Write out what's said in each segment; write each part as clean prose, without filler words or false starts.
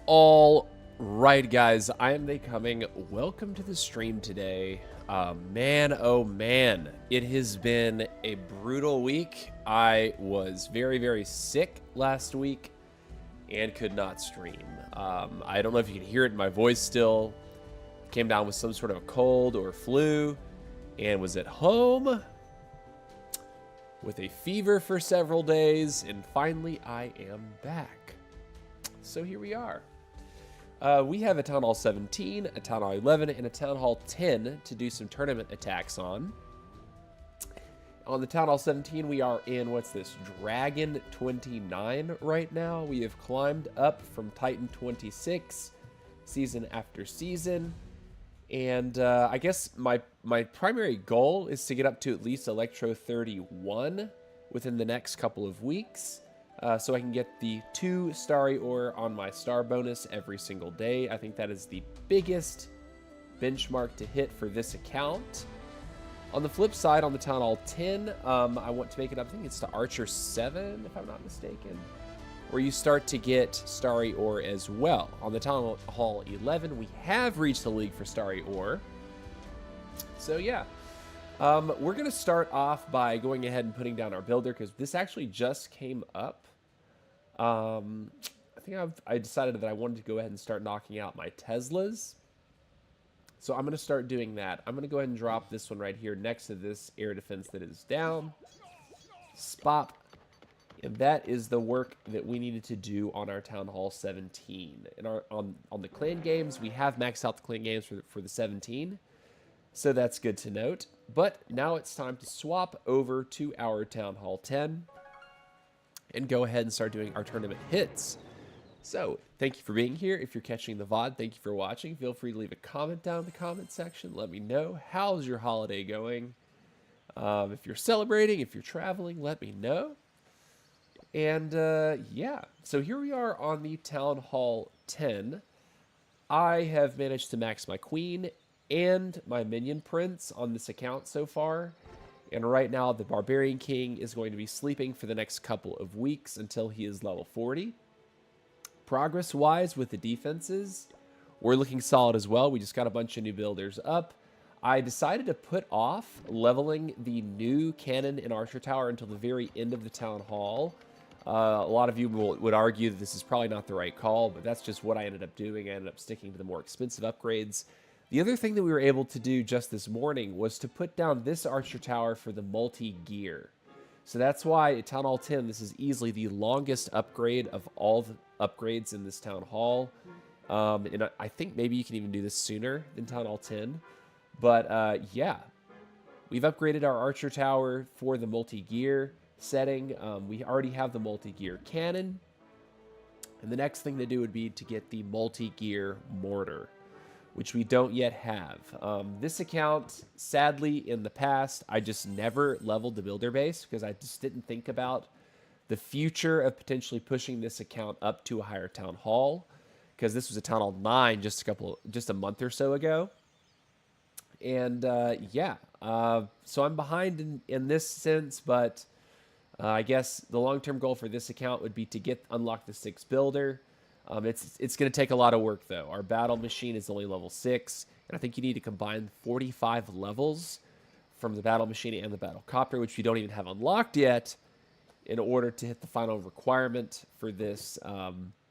All right, guys, I am They Coming. Welcome to the stream today. Man, oh man, it has been a brutal week. I was very, very sick last week and could not stream. I don't know if you can hear it in my voice still. Came down with some sort of a cold or flu and was at home with a fever for several days, and finally I am back. So here we are. We have a Town Hall 17, a Town Hall 11, and a Town Hall 10 to do some tournament attacks on. On the Town Hall 17, we are in, what's this, Dragon 29 right now. We have climbed up from Titan 26 season after season. And I guess my primary goal is to get up to at least Electro 31 within the next couple of weeks. So I can get the 2 Starry Ore on my star bonus every single day. I think that is the biggest benchmark to hit for this account. On the flip side, on the Town Hall 10, I want to make it up. I think it's to Archer 7, if I'm not mistaken, where you start to get Starry Ore as well. On the Town Hall 11, we have reached the league for Starry Ore. So yeah. We're going to start off by going ahead and putting down our builder, because this actually just came up. I think I decided that I wanted to go ahead and start knocking out my Teslas. So I'm going to start doing that. I'm going to go ahead and drop this one right here next to this air defense that is down. Spop. And that is the work that we needed to do on our Town Hall 17. And on the clan games, we have maxed out the clan games for the 17. So that's good to note. But now it's time to swap over to our Town Hall 10 and go ahead and start doing our tournament hits. So thank you for being here. If you're catching the VOD, thank you for watching. Feel free to leave a comment down in the comment section. Let me know, how's your holiday going? If you're celebrating, if you're traveling, let me know. And yeah, so here we are on the Town Hall 10. I have managed to max my queen and my minion prince on this account so far. And right now, the Barbarian King is going to be sleeping for the next couple of weeks until he is level 40. Progress-wise with the defenses, we're looking solid as well. We just got a bunch of new builders up. I decided to put off leveling the new cannon and archer tower until the very end of the Town Hall. A lot of you would argue that this is probably not the right call, but that's just what I ended up doing. I ended up sticking to the more expensive upgrades. The other thing that we were able to do just this morning was to put down this archer tower for the multi-gear. So that's why at Town Hall 10, this is easily the longest upgrade of all the upgrades in this Town Hall. And I think maybe you can even do this sooner than Town Hall 10. But yeah, we've upgraded our archer tower for the multi-gear setting. We already have the multi-gear cannon. And the next thing to do would be to get the multi-gear mortar, which we don't yet have. This account, sadly, in the past, I just never leveled the builder base because I just didn't think about the future of potentially pushing this account up to a higher Town Hall, because this was a Town Hall 9 just a month or so ago. And yeah, so I'm behind in this sense, but I guess the long-term goal for this account would be to unlock the 6th builder. It's going to take a lot of work, though. Our battle machine is only level 6, and I think you need to combine 45 levels from the battle machine and the battle copter, which we don't even have unlocked yet, in order to hit the final requirement for this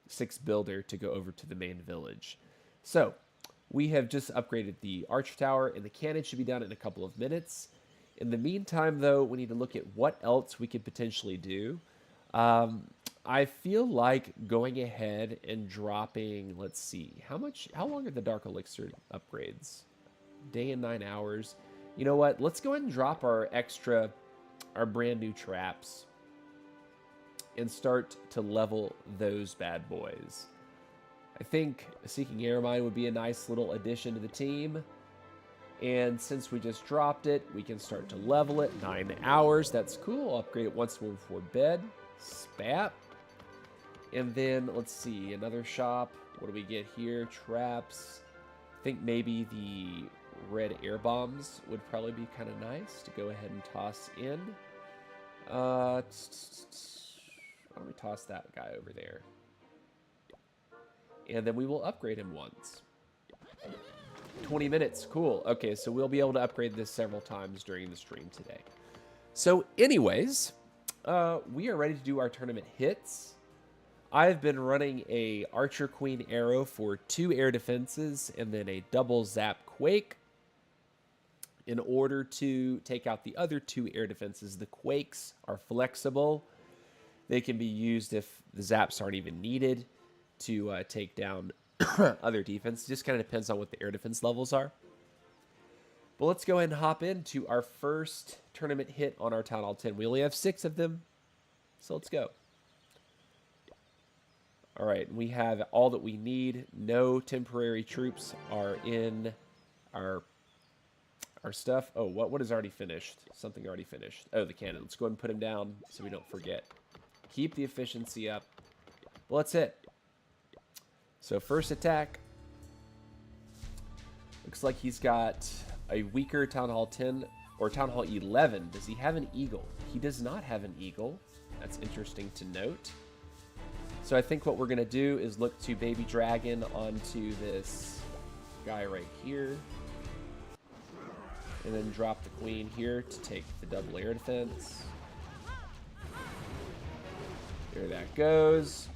6th builder to go over to the main village. So we have just upgraded the archer tower, and the cannon should be done in a couple of minutes. In the meantime, though, we need to look at what else we could potentially do. I feel like going ahead and dropping, let's see, how long are the Dark Elixir upgrades? Day and 9 hours. You know what? Let's go ahead and drop our brand new traps and start to level those bad boys. I think Seeking Airmine would be a nice little addition to the team. And since we just dropped it, we can start to level it. 9 hours, that's cool. I'll upgrade it once more before bed. Spat. And then, let's see, another shop. What do we get here? Traps. I think maybe the red air bombs would probably be kind of nice to go ahead and toss in. Why don't we toss that guy over there? And then we will upgrade him once. 20 minutes. Cool. Okay, so we'll be able to upgrade this several times during the stream today. So anyways, we are ready to do our tournament hits. I've been running a Archer Queen Arrow for 2 air defenses and then a double Zap Quake in order to take out the other 2 air defenses. The Quakes are flexible. They can be used if the Zaps aren't even needed to take down other defense. It just kind of depends on what the air defense levels are. But let's go ahead and hop into our first tournament hit on our Town Hall 10. We only have 6 of them, so let's go. All right, we have all that we need. No temporary troops are in our stuff. Oh, what is already finished? Something already finished. Oh, the cannon. Let's go ahead and put him down so we don't forget. Keep the efficiency up. Well, let's hit. So first attack. Looks like he's got a weaker Town Hall 10 or Town Hall 11. Does he have an eagle? He does not have an eagle. That's interesting to note. So I think what we're going to do is look to Baby Dragon onto this guy right here. And then drop the queen here to take the double air defense. There that goes.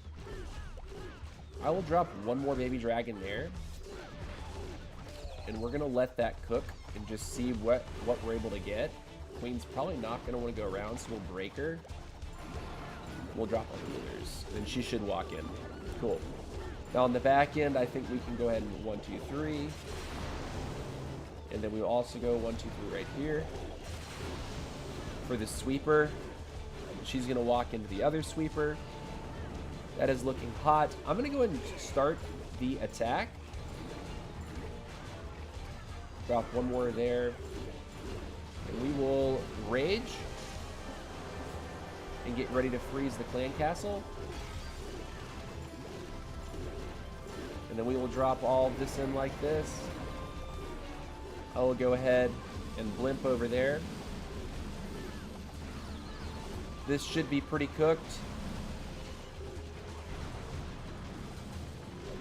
I will drop one more Baby Dragon there. And we're going to let that cook and just see what we're able to get. Queen's probably not going to want to go around, so we'll break her. We'll drop our rulers, and she should walk in. Cool. Now on the back end, I think we can go ahead and 1, 2, 3. And then we will also go 1, 2, 3 right here. For the sweeper, she's going to walk into the other sweeper. That is looking hot. I'm going to go ahead and start the attack. Drop one more there. And we will rage. And get ready to freeze the clan castle. And then we will drop all of this in like this. I will go ahead and blimp over there. This should be pretty cooked.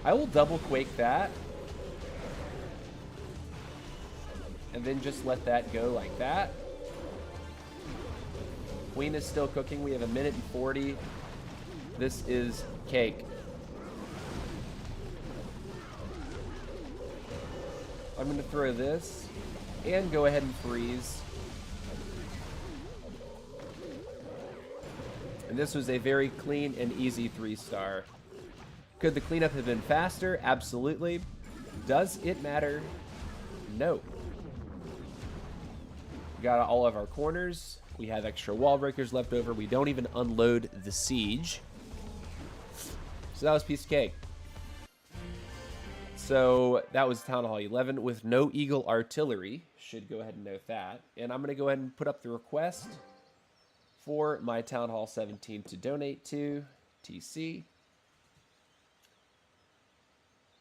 I will double quake that. And then just let that go like that. Queen is still cooking. We have 1 minute and 40. This is cake. I'm going to throw this and go ahead and freeze. And this was a very clean and easy 3-star. Could the cleanup have been faster? Absolutely. Does it matter? No. We got all of our corners. We have extra wall breakers left over. We don't even unload the siege. So that was piece of cake. So that was Town Hall 11 with no Eagle artillery. Should go ahead and note that. And I'm going to go ahead and put up the request for my Town Hall 17 to donate to TC.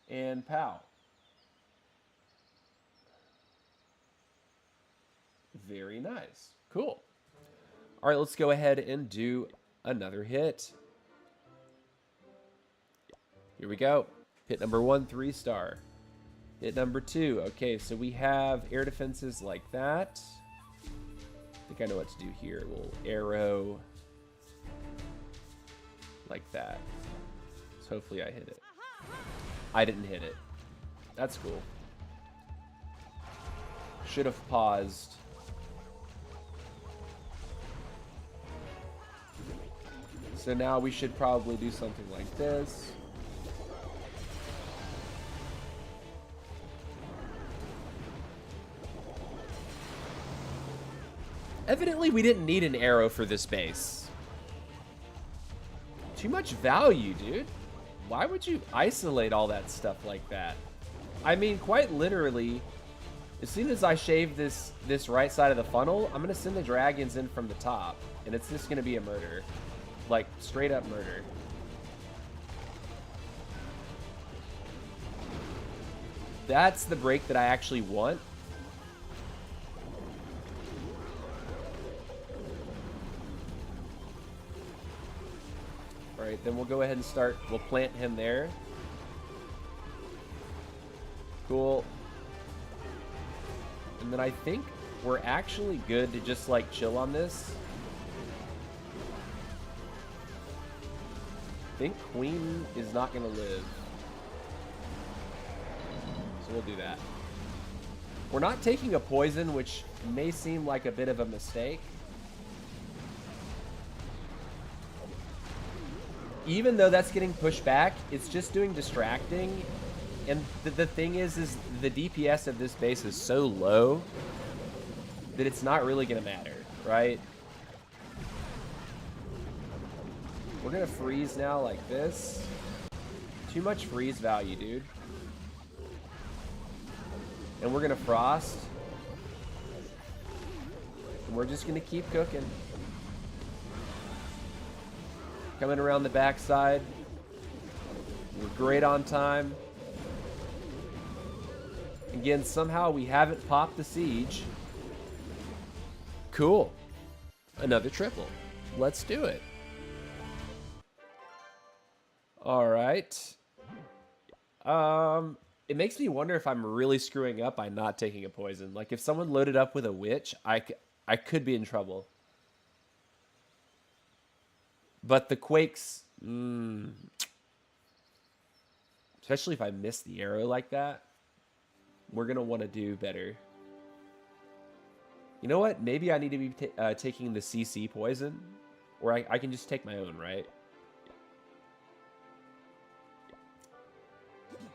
And POW. Very nice. Cool. All right, let's go ahead and do another hit. Here we go. Hit number 1, 3-star. Hit number 2. Okay, so we have air defenses like that. I think I know what to do here. We'll arrow like that. So hopefully I hit it. I didn't hit it. That's cool. Should have paused. So now we should probably do something like this. Evidently, we didn't need an arrow for this base. Too much value, dude. Why would you isolate all that stuff like that? I mean, quite literally, as soon as I shave this right side of the funnel, I'm going to send the dragons in from the top. And it's just going to be a murder. Like, straight up murder. That's the break that I actually want. Alright, then we'll go ahead and start. We'll plant him there. Cool. And then I think we're actually good to just, like, chill on this. I think Queen is not going to live. So we'll do that. We're not taking a poison, which may seem like a bit of a mistake. Even though that's getting pushed back, it's just doing distracting. And the thing is the DPS of this base is so low that it's not really going to matter, right? We're going to freeze now like this. Too much freeze value, dude. And we're going to frost. And we're just going to keep cooking. Coming around the backside. We're great on time. Again, somehow we haven't popped the siege. Cool. Another triple. Let's do it. All right. It makes me wonder if I'm really screwing up by not taking a poison. Like, if someone loaded up with a witch, I could be in trouble. But the Quakes... especially if I miss the arrow like that. We're going to want to do better. You know what? Maybe I need to be taking the CC poison. Or I can just take my own, right?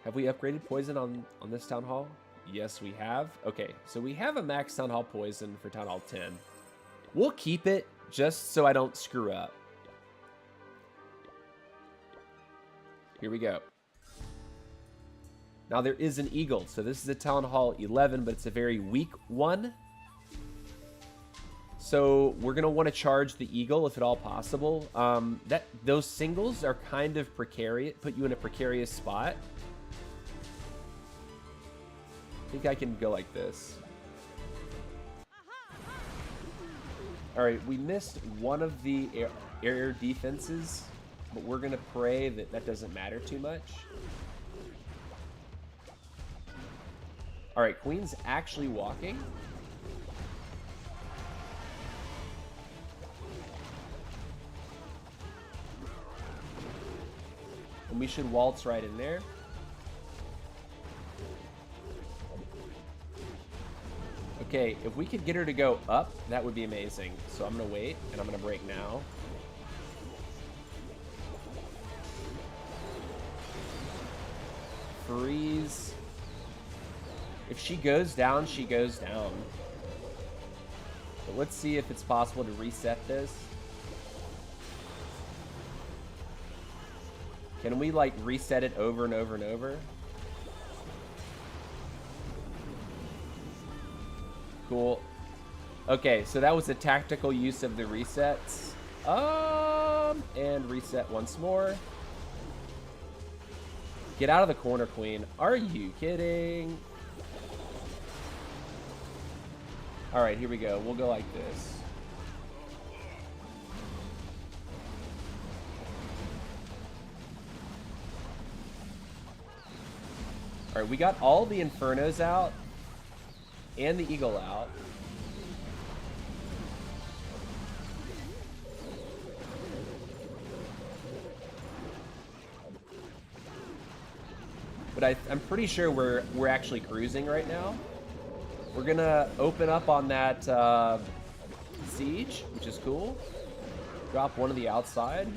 Have we upgraded poison on this Town Hall? Yes, we have. Okay, so we have a max Town Hall poison for Town Hall 10. We'll keep it just so I don't screw up. Here we go. Now there is an eagle, so this is a Town Hall 11, but it's a very weak one. So we're gonna want to charge the eagle if at all possible. Those singles are kind of precarious, put you in a precarious spot. I think I can go like this. All right, we missed one of the air defenses, but we're gonna pray that that doesn't matter too much. All right, Queen's actually walking. And we should waltz right in there. Okay, if we could get her to go up, that would be amazing. So I'm going to wait, and I'm going to break now. Freeze. If she goes down, she goes down. But let's see if it's possible to reset this. Can we, like, reset it over and over and over? Cool. Okay, so that was a tactical use of the resets. And reset once more. Get out of the corner, Queen. Are you kidding? All right, here we go. We'll go like this. All right, we got all the Infernos out and the Eagle out. But I'm pretty sure we're actually cruising right now. We're gonna open up on that siege, which is cool. Drop one of the outside.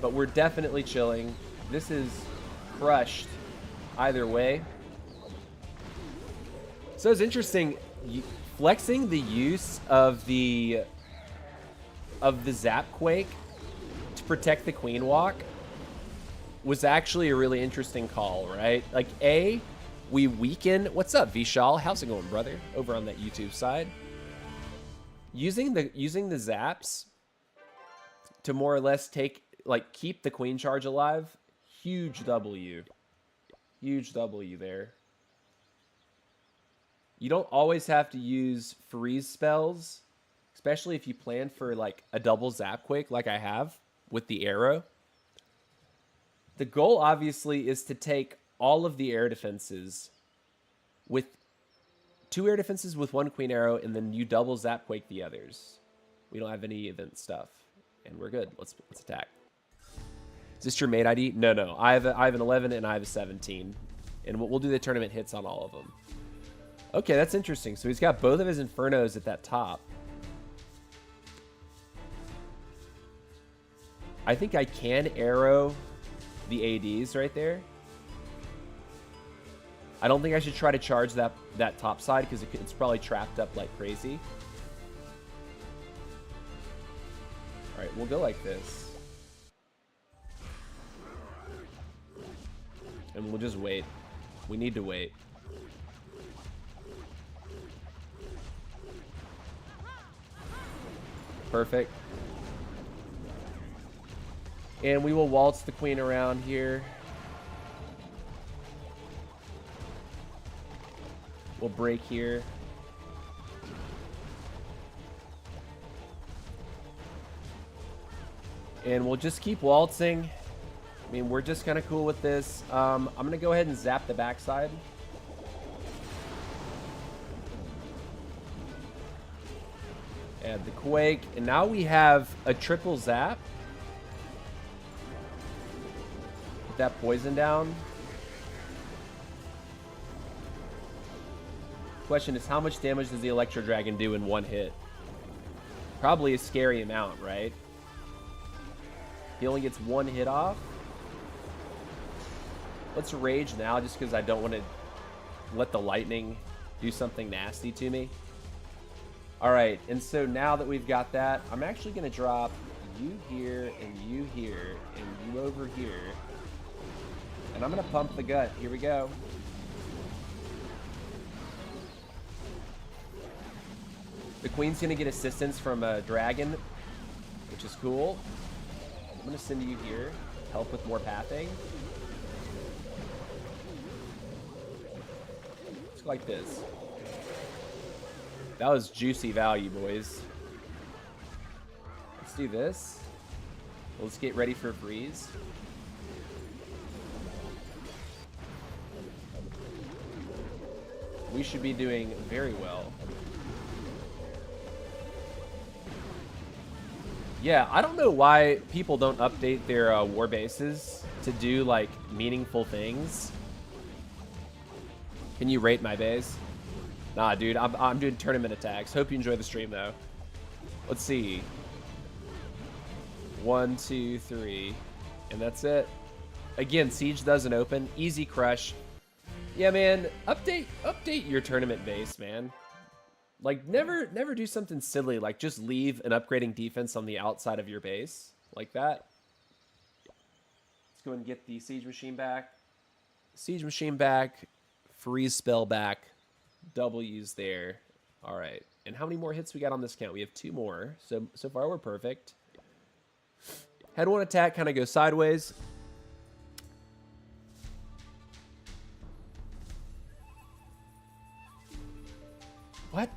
But we're definitely chilling. This is crushed either way. So it's interesting, flexing the use of the Zap Quake to protect the Queen Walk was actually a really interesting call, right? Like, we weaken... What's up, Vishal? How's it going, brother? Over on that YouTube side. Using the zaps to more or less keep the Queen charge alive. Huge W. Huge W there. You don't always have to use freeze spells, especially if you plan for like a double zap quake like I have with the arrow. The goal, obviously, is to take all of the air defenses with 2 air defenses with 1 queen arrow, and then you double zap quake the others. We don't have any event stuff, and we're good. Let's attack. Is this your main ID? No, no. I have an 11 and I have a 17, and we'll do the tournament hits on all of them. Okay, that's interesting. So he's got both of his Infernos at that top. I think I can arrow the ADs right there. I don't think I should try to charge that top side because it's probably trapped up like crazy. All right, we'll go like this. And we'll just wait. We need to wait. Perfect. And we will waltz the queen around here. We'll break here. And we'll just keep waltzing. I mean, we're just kind of cool with this. I'm going to go ahead and zap the backside. Add the quake. And now we have a triple zap. Put that poison down. Question is, how much damage does the Electro Dragon do in 1 hit? Probably a scary amount, right? He only gets 1 hit off. Let's rage now just because I don't want to let the lightning do something nasty to me. Alright, and so now that we've got that, I'm actually going to drop you here and you here and you over here. And I'm going to pump the gut. Here we go. The queen's going to get assistance from a dragon, which is cool. I'm going to send you here. Help with more pathing. Let's go like this. That was juicy value, boys. Let's do this. Let's get ready for a freeze. We should be doing very well. Yeah, I don't know why people don't update their war bases to do, like, meaningful things. Can you rate my base? Nah, dude, I'm doing tournament attacks. Hope you enjoy the stream, though. Let's see. 1, 2, 3. And that's it. Again, Siege doesn't open. Easy crush. Yeah, man, update your tournament base, man. Like, never do something silly, like just leave an upgrading defense on the outside of your base, like that. Let's go and get the Siege Machine back. Siege Machine back, freeze spell back, W's there. All right, and how many more hits we got on this count? We have 2 more, so far we're perfect. Head 1 attack kind of goes sideways. What?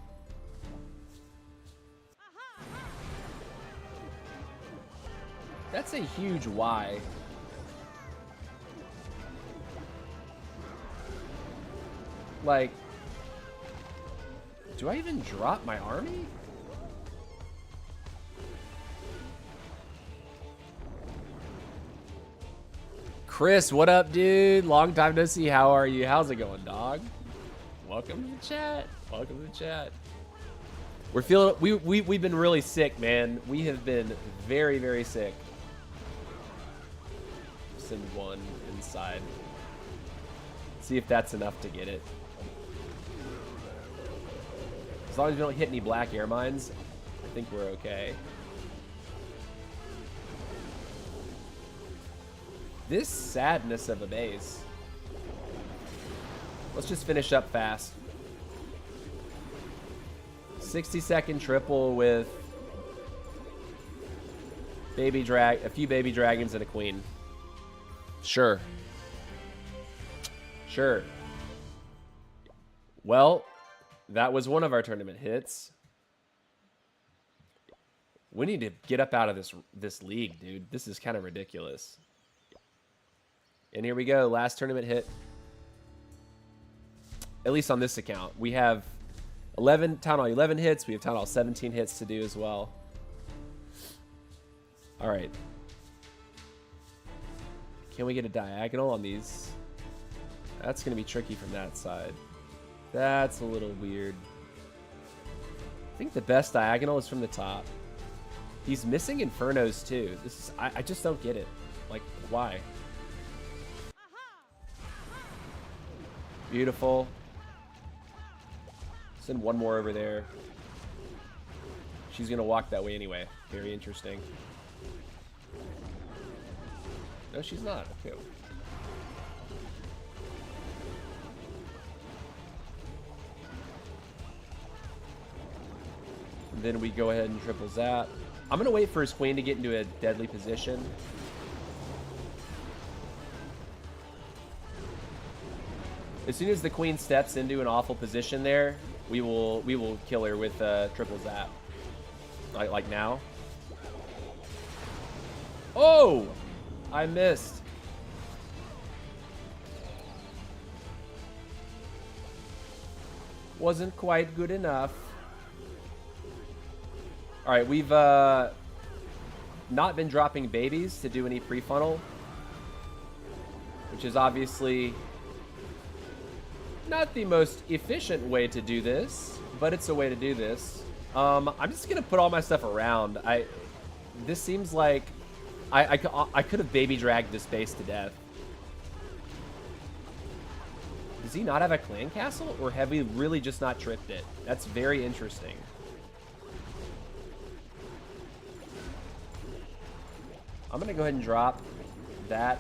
That's a huge Y. Like, do I even drop my army? Chris, what up, dude? Long time no see. How are you? How's it going, dog? Welcome to the chat. Welcome to the chat. We're feeling we've been really sick, man. We have been very, very sick. Send 1 inside. See if that's enough to get it. As long as we don't hit any black air mines, I think we're okay. This sadness of a base. Let's just finish up fast. 60-second triple with a few baby dragons and a queen. Sure. Sure. Well, that was one of our tournament hits. We need to get up out of this league, dude. This is kind of ridiculous. And here we go. Last tournament hit. At least on this account. We have Town Hall 11 hits. We have Town Hall 17 hits to do as well. All right. Can we get a diagonal on these? That's going to be tricky from that side. That's a little weird. I think the best diagonal is from the top. He's missing Infernos too. This is I just don't get it. Like, why? Beautiful. Send one more over there. She's going to walk that way anyway. Very interesting. No, she's not. Okay. And then we go ahead and triple zap. I'm going to wait for his queen to get into a deadly position. As soon as the queen steps into an awful position there, we will kill her with triple zap. Like now. Oh! I missed. Wasn't quite good enough. Alright, we've not been dropping babies to do any pre-funnel, which is obviously not the most efficient way to do this, but it's a way to do this. I'm just gonna put all my stuff around. This seems like I could have baby dragged this base to death. Does he not have a clan castle, or have we really just not tripped it? That's very interesting. I'm gonna go ahead and drop that.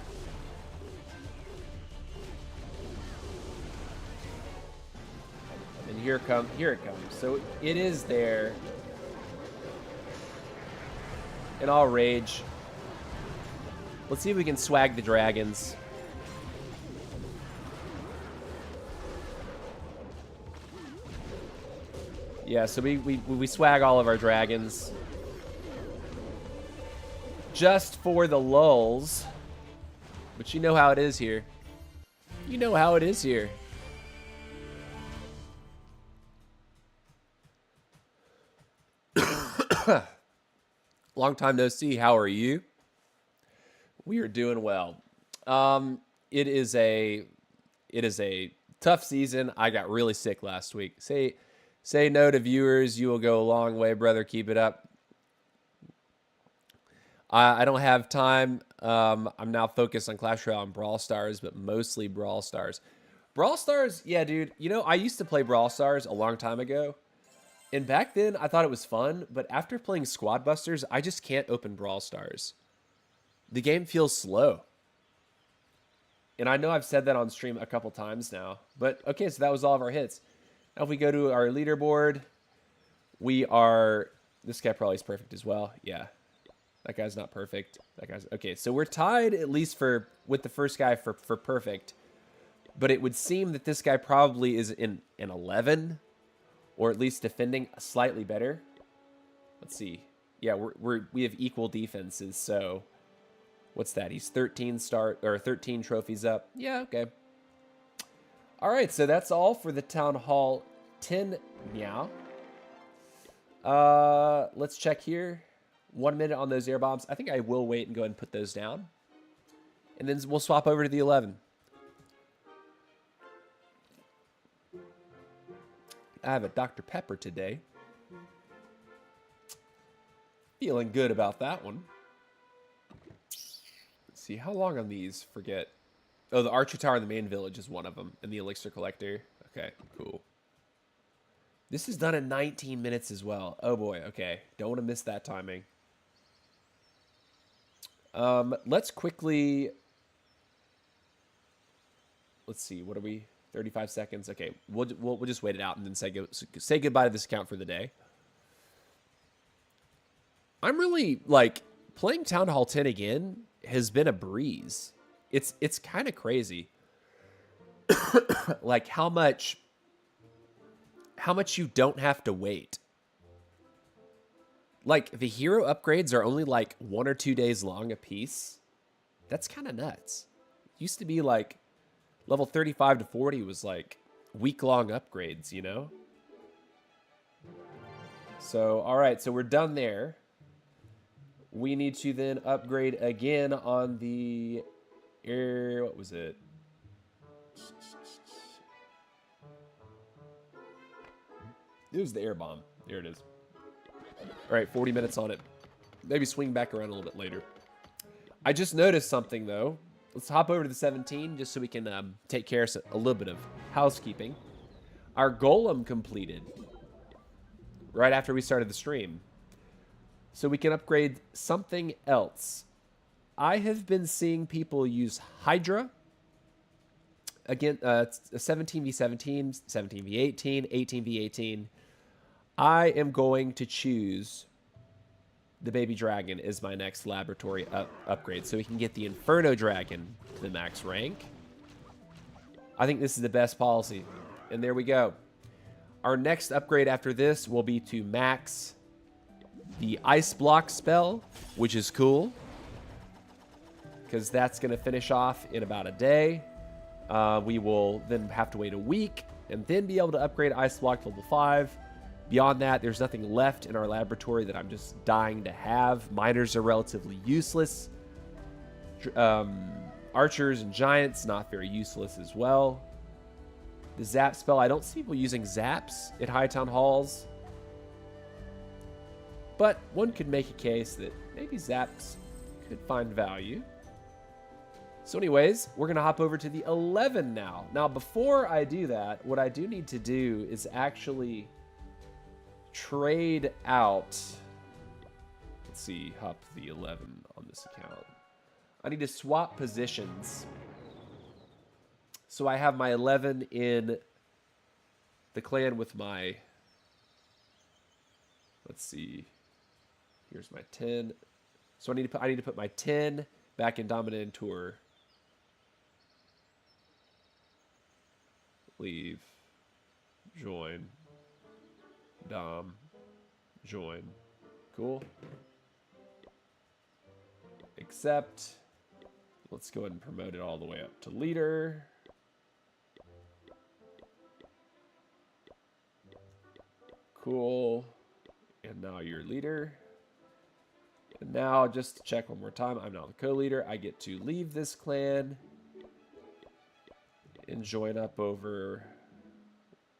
And here it comes. So it is there. And I'll rage. Let's see if we can swag the dragons. Yeah, so we swag all of our dragons. Just for the lulz. But you know how it is here. You know how it is here. Long time no see. How are you? We are doing well. It is a tough season. I got really sick last week. Say no to viewers. You will go a long way, brother. Keep it up. I don't have time. I'm now focused on Clash Royale and Brawl Stars, but mostly Brawl Stars. Brawl Stars, yeah, dude. You know, I used to play Brawl Stars a long time ago. And back then, I thought it was fun. But after playing Squad Busters, I just can't open Brawl Stars. The game feels slow. And I know I've said that on stream a couple times now. But, okay, so that was all of our hits. Now if we go to our leaderboard, we are... This guy probably is perfect as well. Yeah. That guy's not perfect. That guy's... Okay, so we're tied at least with the first guy for perfect. But it would seem that this guy probably is in an 11. Or at least defending slightly better. Let's see. Yeah, we have equal defenses, so... What's that? He's 13 trophies up. Yeah, okay. All right, so that's all for the Town Hall 10 meow. Let's check here. 1 minute on those air bombs. I think I will wait and go ahead and put those down. And then we'll swap over to the 11. I have a Dr. Pepper today. Feeling good about that one. Let's see, how long on these? Forget. Oh, the Archer Tower in the main village is one of them. And the Elixir Collector. Okay, cool. This is done in 19 minutes as well. Oh boy, okay. Don't want to miss that timing. Let's quickly... Let's see, what are we... 35 seconds. Okay, we'll just wait it out and then say goodbye to this account for the day. I'm really, like, playing Town Hall 10 again has been a breeze. It's kind of crazy. Like, how much you don't have to wait. Like, the hero upgrades are only, like, 1 or 2 days long a piece. That's kind of nuts. Used to be like level 35 to 40 was like week-long upgrades, you know? So, all right, so we're done there. We need to then upgrade again on the air. What was it? It was the air bomb. There it is. All right, 40 minutes on it. Maybe swing back around a little bit later. I just noticed something, though. Let's hop over to the 17 just so we can take care of a little bit of housekeeping. Our golem completed right after we started the stream. So we can upgrade something else. I have been seeing people use Hydra. Again, it's a 17v17, 17v18, 18v18. I am going to choose the baby dragon as my next laboratory upgrade so we can get the Inferno Dragon to the max rank. I think this is the best policy. And there we go. Our next upgrade after this will be to max the Ice Block spell, which is cool, because that's going to finish off in about a day. We will then have to wait a week and then be able to upgrade Ice Block to level 5. Beyond that, there's nothing left in our laboratory that I'm just dying to have. Miners are relatively useless. Archers and giants, not very useless as well. The zap spell, I don't see people using zaps at Hightown Halls. But one could make a case that maybe zaps could find value. So anyways, we're going to hop over to the 11 now. Now, before I do that, what I do need to do is actually trade out. Let's see, hop the 11 on this account. I need to swap positions. So I have my 11 in the clan with my, let's see, here's my 10. So I need to put my 10 back in Dominant Tour. Leave, join, Dom, join. Cool. Accept. Let's go ahead and promote it all the way up to leader. Cool. And now you're leader. And now, just to check one more time, I'm now the co-leader. I get to leave this clan and join up over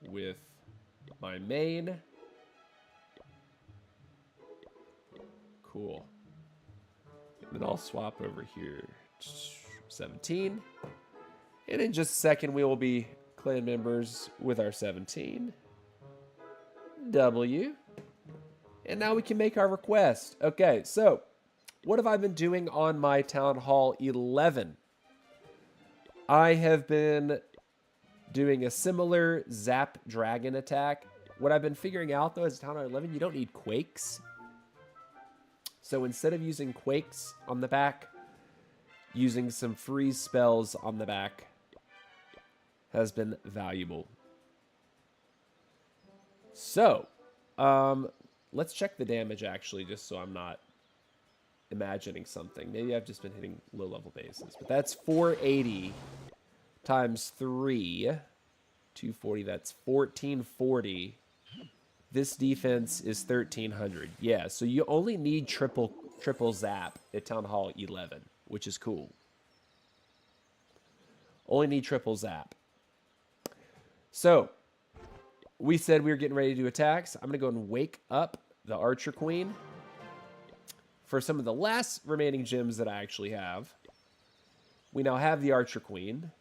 with my main. Cool. And then I'll swap over here. 17. And in just a second, we will be clan members with our 17. W. And now we can make our request. Okay, so what have I been doing on my Town Hall 11? I have been doing a similar Zap Dragon attack. What I've been figuring out, though, is Town Hall 11, you don't need Quakes. So instead of using Quakes on the back, using some freeze spells on the back has been valuable. So, let's check the damage, actually, just so I'm not imagining something. Maybe I've just been hitting low-level bases. But that's 480 times 3. 240, that's 1440. This defense is 1300. Yeah, so you only need triple zap at Town Hall 11, which is cool. Only need triple zap. So, we said we were getting ready to do attacks. I'm going to go and wake up the Archer Queen for some of the last remaining gems that I actually have. We now have the Archer Queen.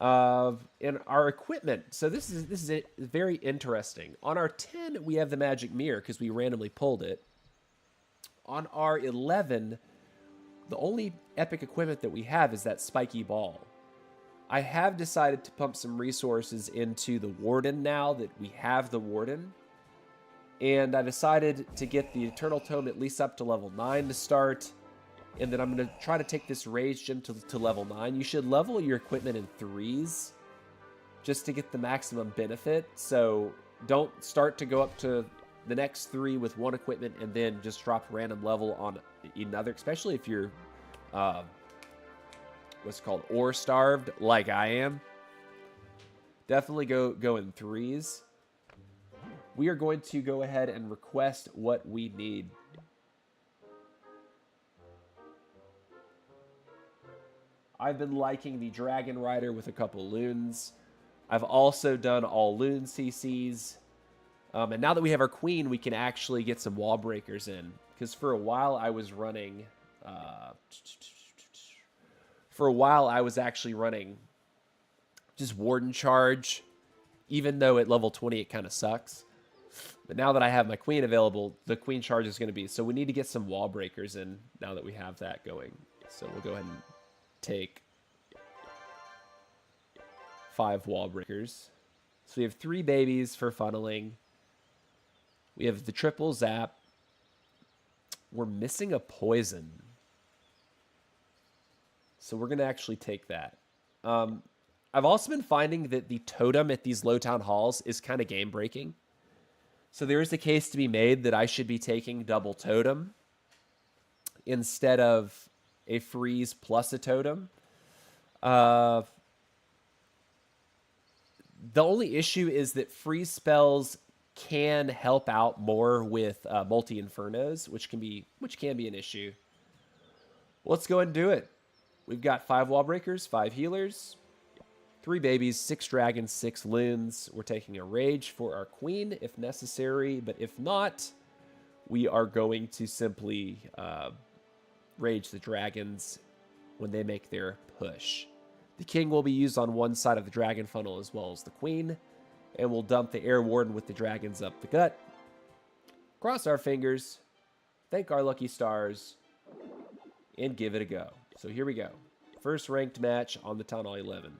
And our equipment. So this is very interesting. On our 10, we have the Magic Mirror because we randomly pulled it. On our 11, the only epic equipment that we have is that spiky ball. I have decided to pump some resources into the Warden now that we have the Warden. And I decided to get the Eternal Tome at least up to level 9 to start. And then I'm going to try to take this Rage Gem to level 9. You should level your equipment in 3s just to get the maximum benefit. So don't start to go up to the next 3 with one equipment and then just drop random level on another, especially if you're what's called ore starved, like I am, definitely go in threes. We are going to go ahead and request what we need. I've been liking the Dragon Rider with a couple loons. I've also done all loon CCs. And now that we have our queen, we can actually get some wall breakers in. Because for a while I was running... for a while I was actually running just Warden Charge. Even though at level 20 it kind of sucks. But now that I have my queen available, the queen charge is going to be... So we need to get some wall breakers in now that we have that going. So we'll go ahead and take 5 wall breakers. So we have 3 babies for funneling. We have the triple zap. We're missing a poison. So we're going to actually take that. I've also been finding that the totem at these low town halls is kind of game breaking. So there is a case to be made that I should be taking double totem instead of a freeze plus a totem. The only issue is that freeze spells can help out more with multi infernos, which can be an issue. Let's go ahead and do it. We've got 5 wall breakers, 5 healers, 3 babies, 6 dragons, 6 loons. We're taking a rage for our queen if necessary, but if not, we are going to simply rage the dragons when they make their push. The king will be used on one side of the dragon funnel as well as the queen, and we'll dump the air warden with the dragons up the gut. Cross our fingers, thank our lucky stars, and give it a go. So here we go. First ranked match on the Town Hall 11.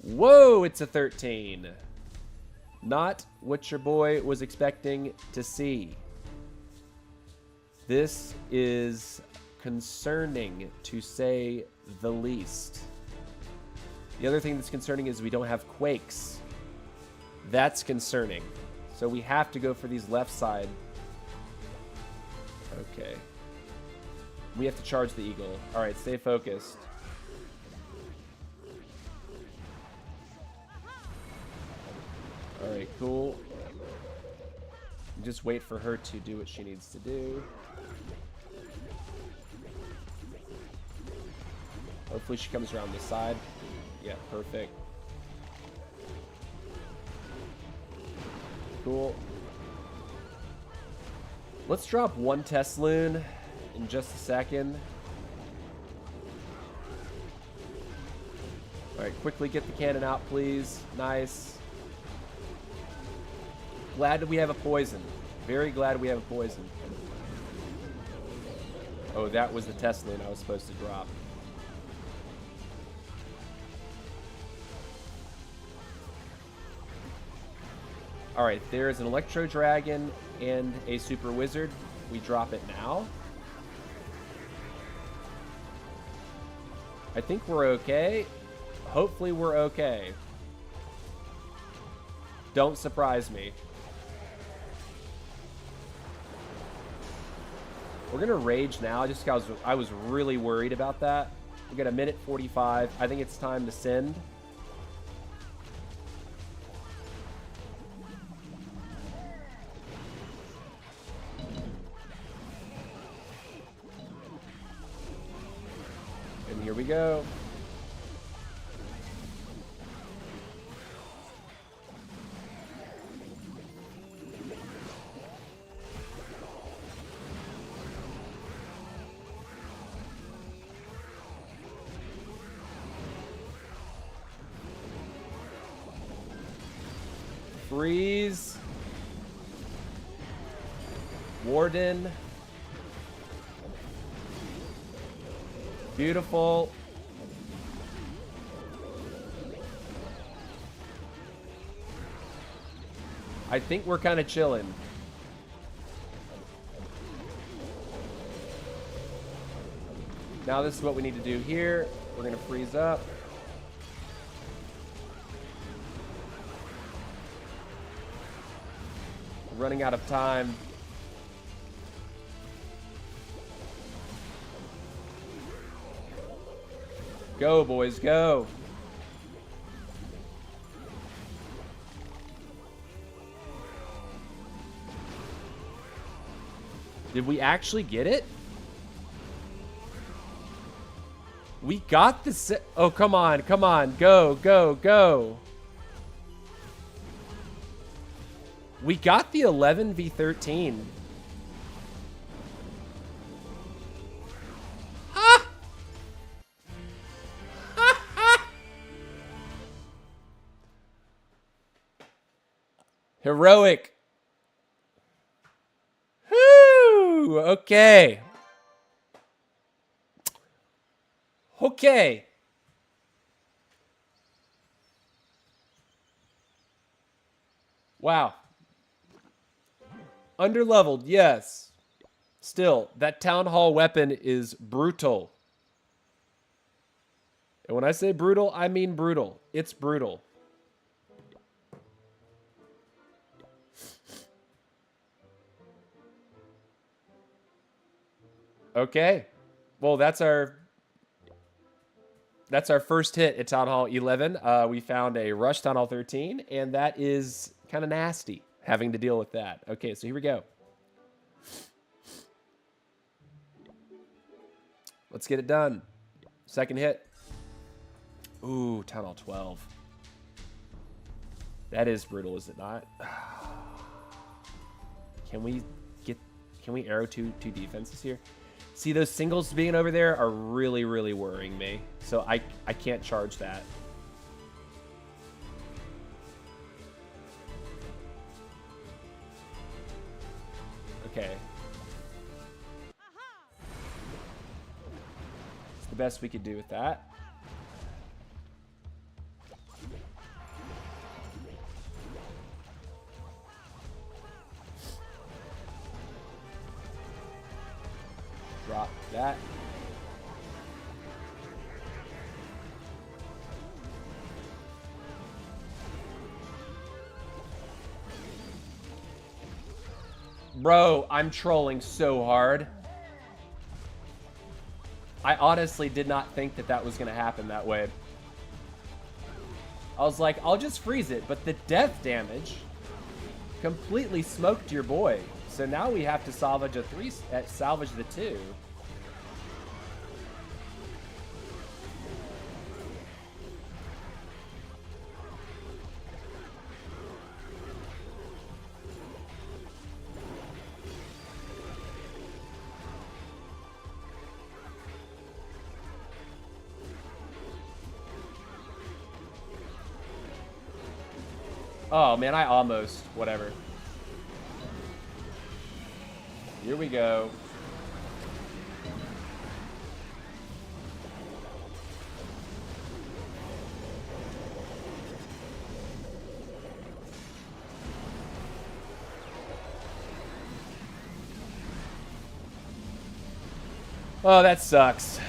Whoa, it's a 13. Not what your boy was expecting to see. This is concerning, to say the least. The other thing that's concerning is we don't have quakes. That's concerning. So we have to go for these left side. Okay. We have to charge the eagle. All right, stay focused. All right, cool. Just wait for her to do what she needs to do. Hopefully she comes around this side. Yeah, perfect. Cool. Let's drop 1 test loon in just a second. All right, quickly get the cannon out, please. Nice. Glad that we have a poison. Very glad we have a poison. Oh, that was the test loon I was supposed to drop. All right, there's an Electro Dragon and a Super Wizard. We drop it now. I think we're okay. Hopefully we're okay. Don't surprise me. We're gonna rage now just because I was really worried about that. We got a minute 45. I think it's time to send. And here we go. Freeze. Warden. Beautiful. I think we're kind of chilling. Now this is what we need to do here. We're going to freeze up. Running out of time. Go, boys, go. Did we actually get it? We got the oh, come on, come on. Go, go, go. We got the 11v13. Ah! Heroic. Whoo! Okay. Okay. Wow. Underleveled, yes. Still, that town hall weapon is brutal. And when I say brutal, I mean brutal. It's brutal. Okay. Well, that's our first hit at Town Hall 11. We found a Rush Town Hall 13, and that is kind of nasty, having to deal with that. Okay, so here we go. Let's get it done. Second hit. Ooh, Town Hall 12. That is brutal, is it not? Can we arrow two defenses here? See, those singles being over there are really, really worrying me. So I can't charge that. Okay. It's the best we could do with that. Drop that. Bro, I'm trolling so hard. I honestly did not think that that was going to happen that way. I was like, I'll just freeze it, but the death damage completely smoked your boy. So now we have to salvage salvage the 2. Oh man, I almost, whatever. Here we go. Oh, that sucks.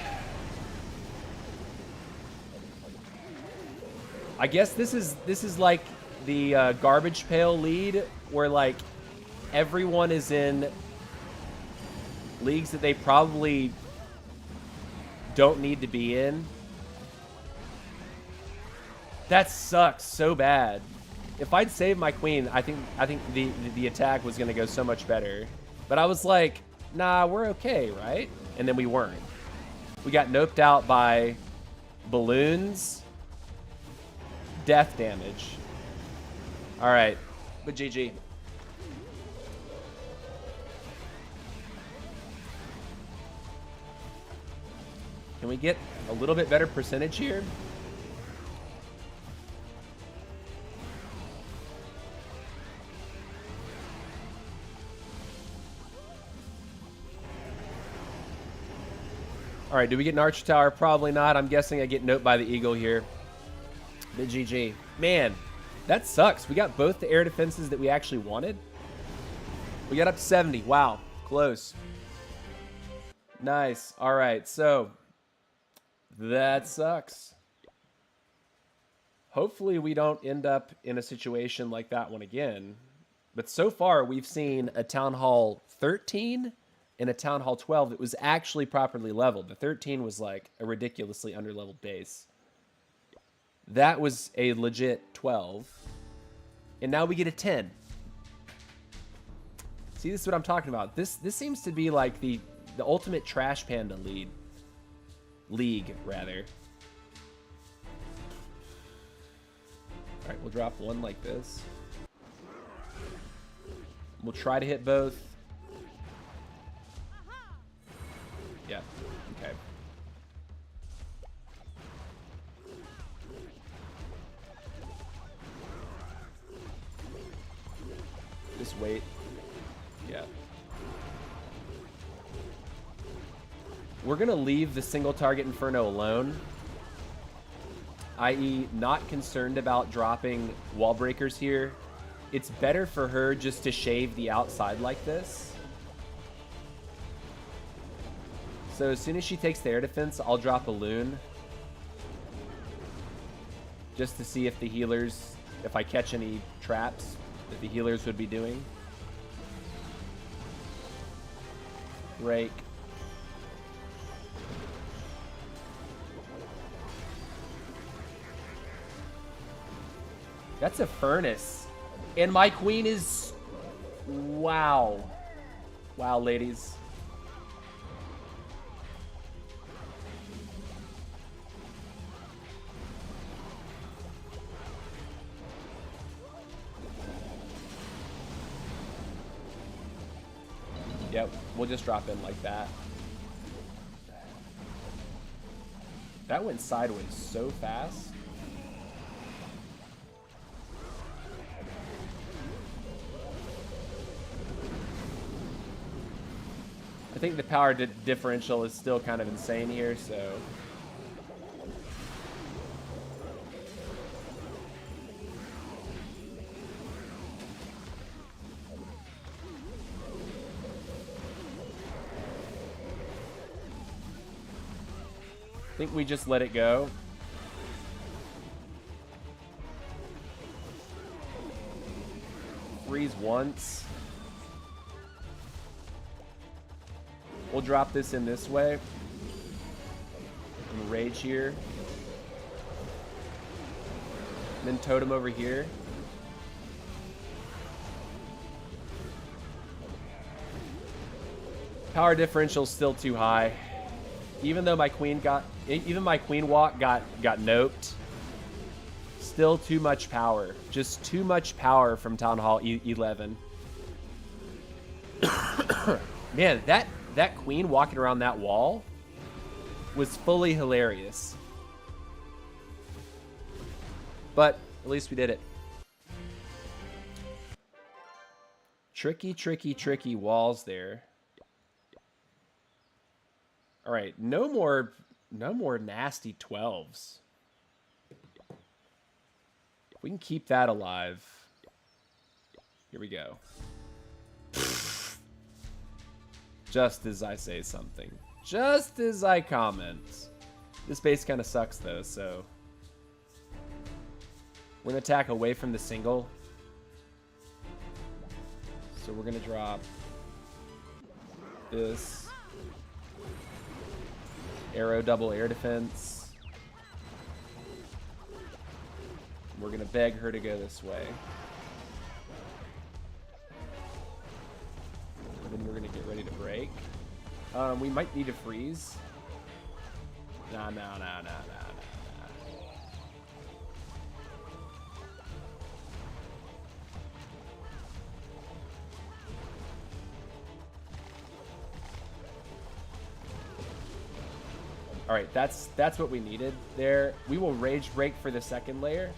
I guess this is like the garbage pail lead where like everyone is in leagues that they probably don't need to be in. That sucks so bad. If I'd saved my queen, I think the attack was gonna go so much better. But I was like, nah, we're okay, right? And then we weren't. We got noped out by balloons, death damage. All right, but GG. Can we get a little bit better percentage here? All right, do we get an Archer Tower? Probably not. I'm guessing I get noped by the Eagle here. But GG. Man, that sucks. We got both the air defenses that we actually wanted. We got up to 70. Wow, close. Nice. All right, so that sucks. Hopefully we don't end up in a situation like that one again. But so far, we've seen a Town Hall 13, in a Town Hall 12 that was actually properly leveled. The 13 was like a ridiculously underleveled base. That was a legit 12. And now we get a 10. See, this is what I'm talking about. This seems to be like the ultimate trash panda league, rather. All right, we'll drop one like this. We'll try to hit both. Yeah, okay. Just wait. Yeah. We're going to leave the single target Inferno alone. I.e., not concerned about dropping wall breakers here. It's better for her just to shave the outside like this. So as soon as she takes the air defense, I'll drop a loon. Just to see if the healers, if I catch any traps that the healers would be doing. Rake. That's a furnace. And my queen is... Wow. Wow, ladies. Yep, we'll just drop in like that. That went sideways so fast. I think the power differential is still kind of insane here, so... I think we just let it go. Freeze once. We'll drop this in this way. And rage here. And then totem over here. Power differential is still too high. Even though my queen walk got noped. Still too much power. Just too much power from Town Hall 11. Man, that queen walking around that wall was fully hilarious. But at least we did it. Tricky, tricky, tricky walls there. All right, no more nasty 12s. If we can keep that alive. Here we go. Just as I say something. Just as I comment. This base kind of sucks though, so... We're going to attack away from the single. So we're going to drop this. Arrow double air defense. We're going to beg her to go this way. And then we're going to get ready to break. We might need to freeze. No. All right, that's what we needed there. We will rage break for the second layer.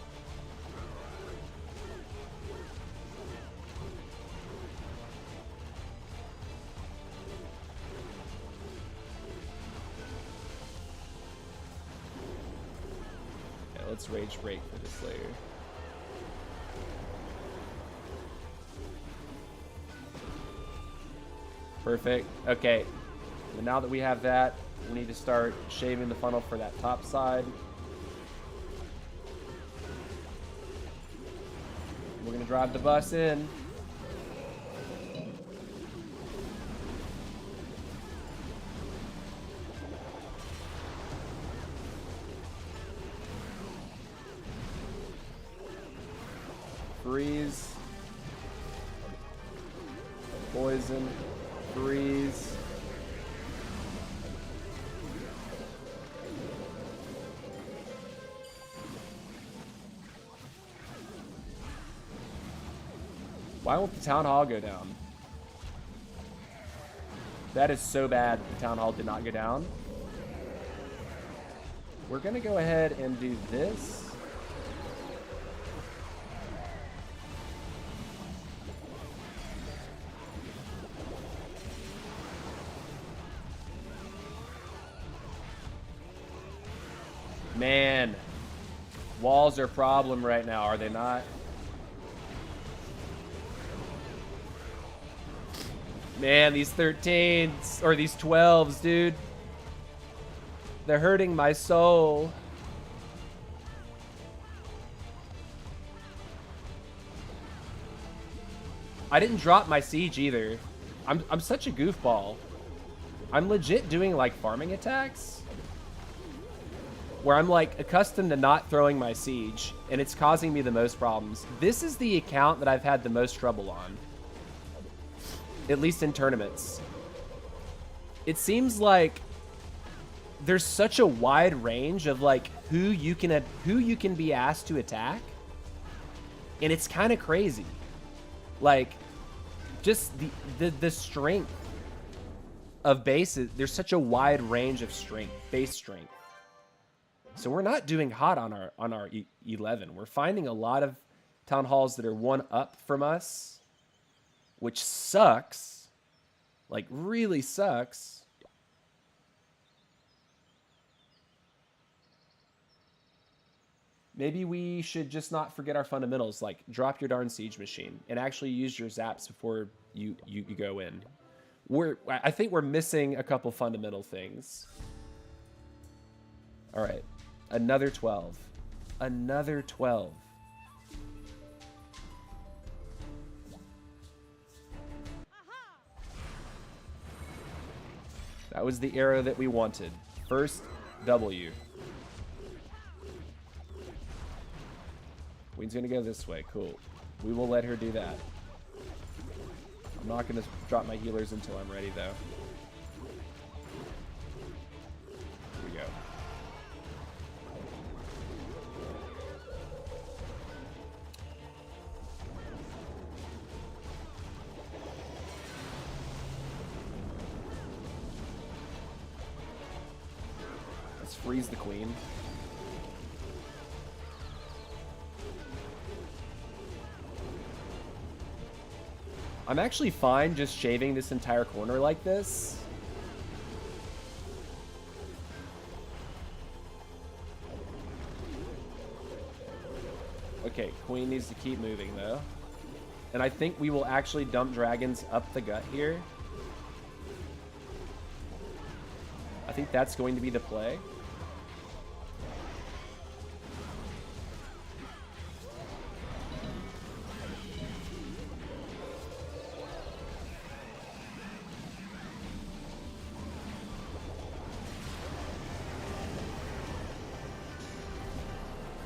Yeah, let's rage break for this layer. Perfect. Okay. And now that we have that, we need to start shaving the funnel for that top side. We're going to drive the bus in. Freeze. Poison. Freeze. Why won't the Town Hall go down? That is so bad that the Town Hall did not go down. We're going to go ahead and do this. Man, walls are a problem right now, are they not? Man, these 13s, or these 12s, dude. They're hurting my soul. I didn't drop my siege either. I'm such a goofball. I'm legit doing like farming attacks where I'm like accustomed to not throwing my siege, and it's causing me the most problems. This is the account that I've had the most trouble on, at least in tournaments. It seems like there's such a wide range of like who you can be asked to attack, and it's kind of crazy. Like just the strength of bases. There's such a wide range of strength, base strength. So we're not doing hot on our 11. We're finding a lot of town halls that are one up from us, which sucks. Like really sucks. Maybe we should just not forget our fundamentals, like drop your darn siege machine and actually use your zaps before you go in. I think we're missing a couple fundamental things. All right, another 12. Another 12. That was the arrow that we wanted. First W. Queen's gonna go this way. Cool. We will let her do that. I'm not gonna drop my healers until I'm ready, though. Here we go. Let's freeze the queen. I'm actually fine just shaving this entire corner like this. Okay, queen needs to keep moving though. And I think we will actually dump dragons up the gut here. I think that's going to be the play.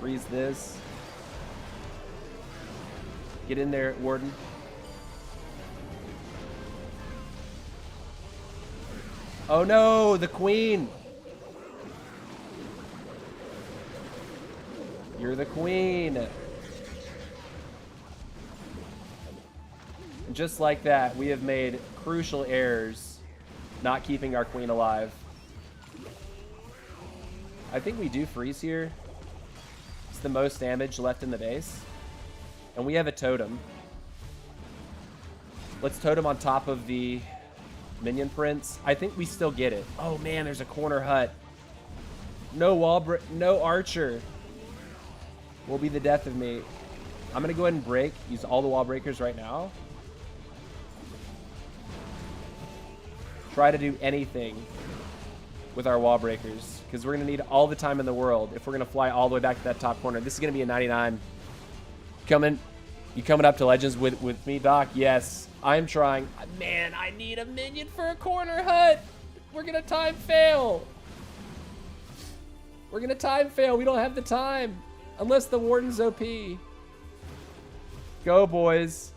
Freeze this. Get in there, Warden. Oh no, the queen! You're the queen! And just like that, we have made crucial errors not keeping our queen alive. I think we do freeze here. It's the most damage left in the base. And we have a totem. Let's totem on top of the minion prince. I think we still get it. Oh man, there's a corner hut. No archer. Will be the death of me. I'm gonna go ahead and break. Use all the wall breakers right now. Try to do anything with our wall breakers, because we're going to need all the time in the world if we're going to fly all the way back to that top corner. This is going to be a 99. You coming up to Legends with me, Doc? Yes, I'm trying. Man, I need a minion for a corner hut. We're going to time fail. We're going to time fail. We don't have the time unless the Warden's OP. go, boys.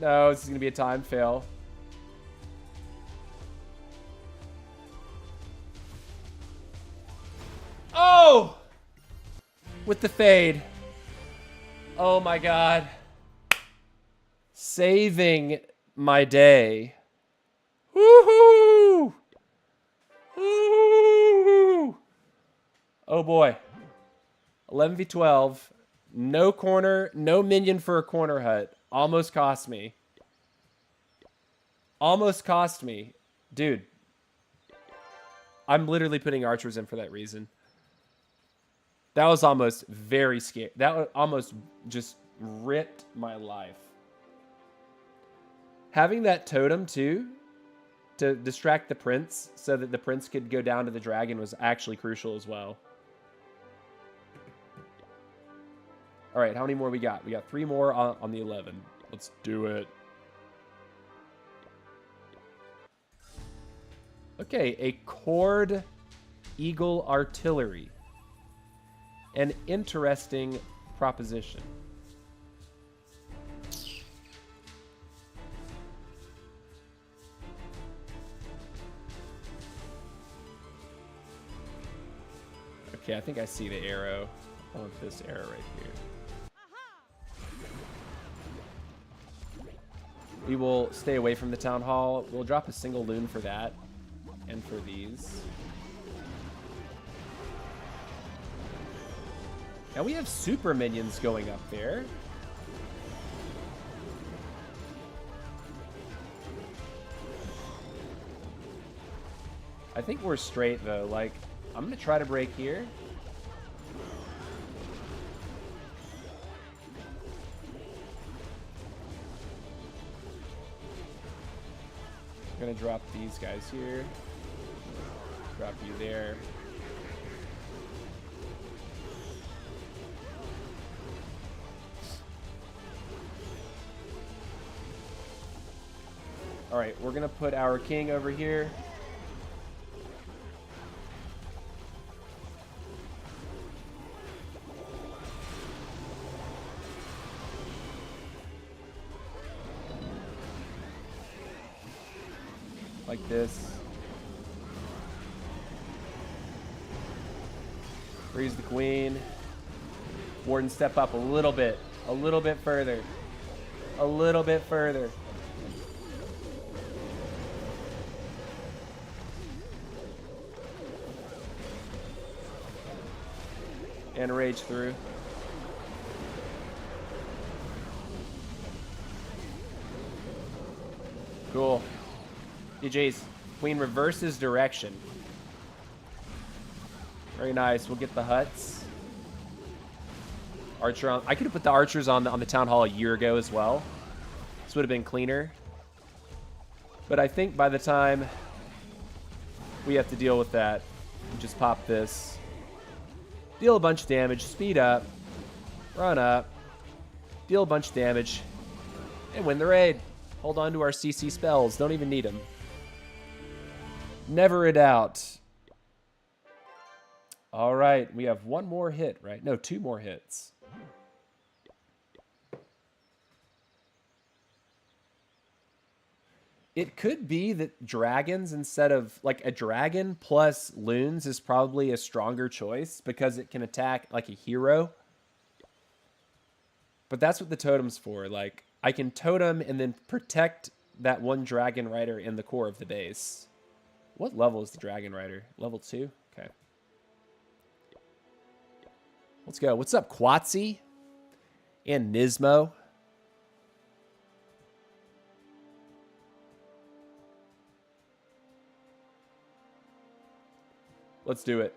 No, this is going to be a time fail. Oh! With the fade. Oh my god. Saving my day. Woohoo! Woohoo! Oh boy. 11v12. No corner, no minion for a corner hut. Almost cost me. Almost cost me. Dude. I'm literally putting archers in for that reason. That was almost very scary. That almost just ripped my life. Having that totem too, to distract the prince so that the prince could go down to the dragon was actually crucial as well. All right, how many more we got? We got 3 more on the 11. Let's do it. Okay, a cord eagle artillery. An interesting proposition. Okay, I think I see the arrow. I want this arrow right here. We will stay away from the town hall. We'll drop a single loon for that. And for these. Now we have super minions going up there. I think we're straight though. Like, I'm gonna try to break here. I'm gonna drop these guys here. Drop you there. All right, we're gonna put our king over here. Like this. Freeze the queen. Warden, step up a little bit further. A little bit further. And rage through. Cool. DJ's queen reverses direction. Very nice. We'll get the huts. Archer on. I could have put the archers on the town hall a year ago as well. This would have been cleaner. But I think by the time we have to deal with that, we just pop this. Deal a bunch of damage. Speed up. Run up. Deal a bunch of damage. And win the raid. Hold on to our CC spells. Don't even need them. Never a doubt. All right, we have 1 more hit, right? No, 2 more hits. It could be that dragons instead of, like, a dragon plus loons is probably a stronger choice because it can attack like a hero. But that's what the totem's for. Like, I can totem and then protect that one dragon rider in the core of the base. What level is the dragon rider? Level 2? Okay. Let's go. What's up, Quatsi? And Nismo? Let's do it.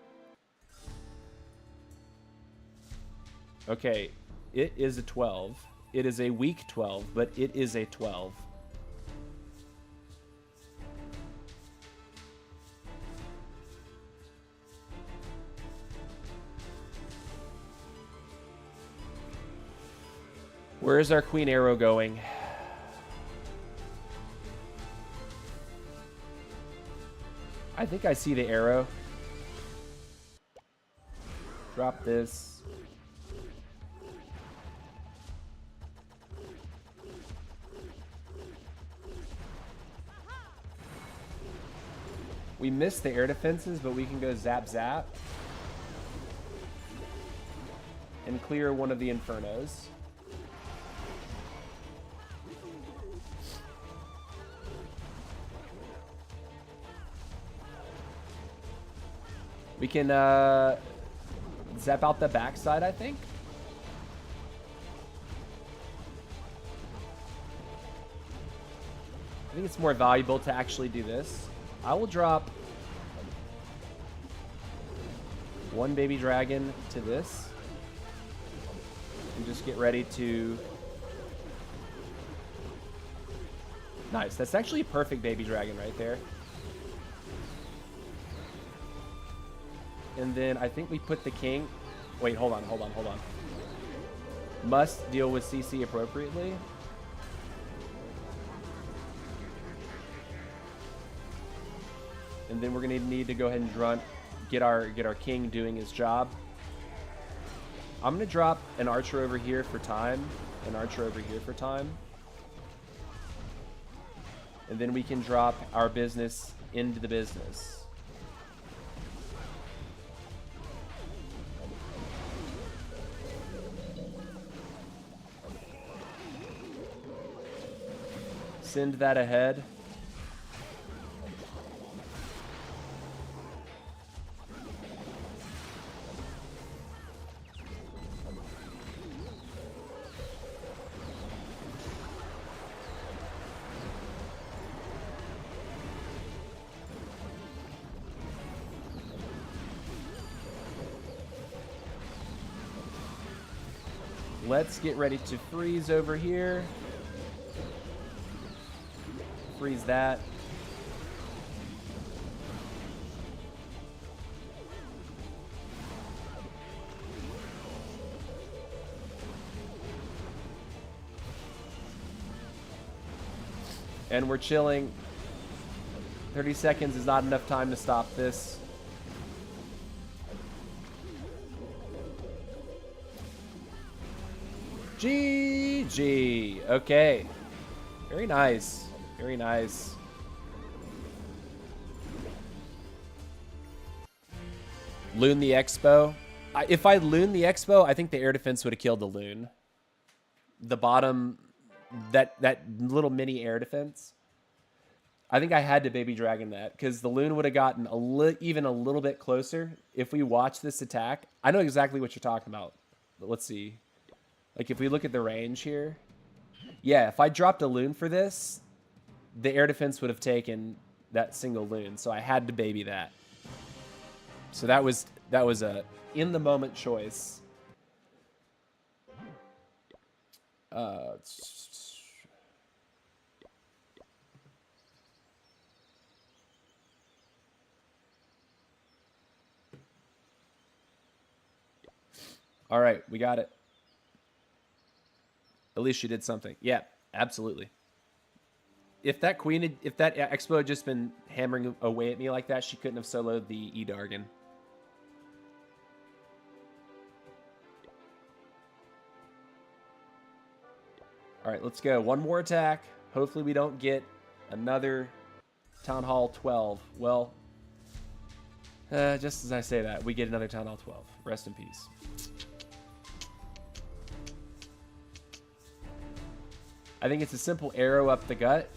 Okay. It is a 12. It is a weak 12, but it is a 12. Where is our queen arrow going? I think I see the arrow. Drop this. We missed the air defenses, but we can go zap zap and clear one of the infernos. We can zap out the backside, I think. I think it's more valuable to actually do this. I will drop one baby dragon to this and just get ready to... Nice. That's actually a perfect baby dragon right there. And then I think we put the king... Wait, hold on. Must deal with CC appropriately. And then we're gonna need to go ahead and get our king doing his job. I'm gonna drop an archer over here for time, an archer over here for time, and then we can drop our business into the business. Send that ahead. Let's get ready to freeze over here. Freeze that. And we're chilling. 30 seconds is not enough time to stop this. GG. Okay. Very nice. Very nice. Loon the Expo. If I loon the Expo, I think the air defense would have killed the loon. The bottom, that little mini air defense. I think I had to baby dragon that because the loon would have gotten even a little bit closer. If we watch this attack, I know exactly what you're talking about. But let's see. Like if we look at the range here. Yeah, if I dropped a loon for this, the air defense would have taken that single loon, so I had to baby that. So that was a in the moment choice. All right, we got it. At least she did something. Yeah, absolutely. If that Expo had just been hammering away at me like that, she couldn't have soloed the E-Dargan. All right, let's go. One more attack. Hopefully we don't get another Town Hall 12. Well, just as I say that, we get another Town Hall 12. Rest in peace. I think it's a simple arrow up the gut,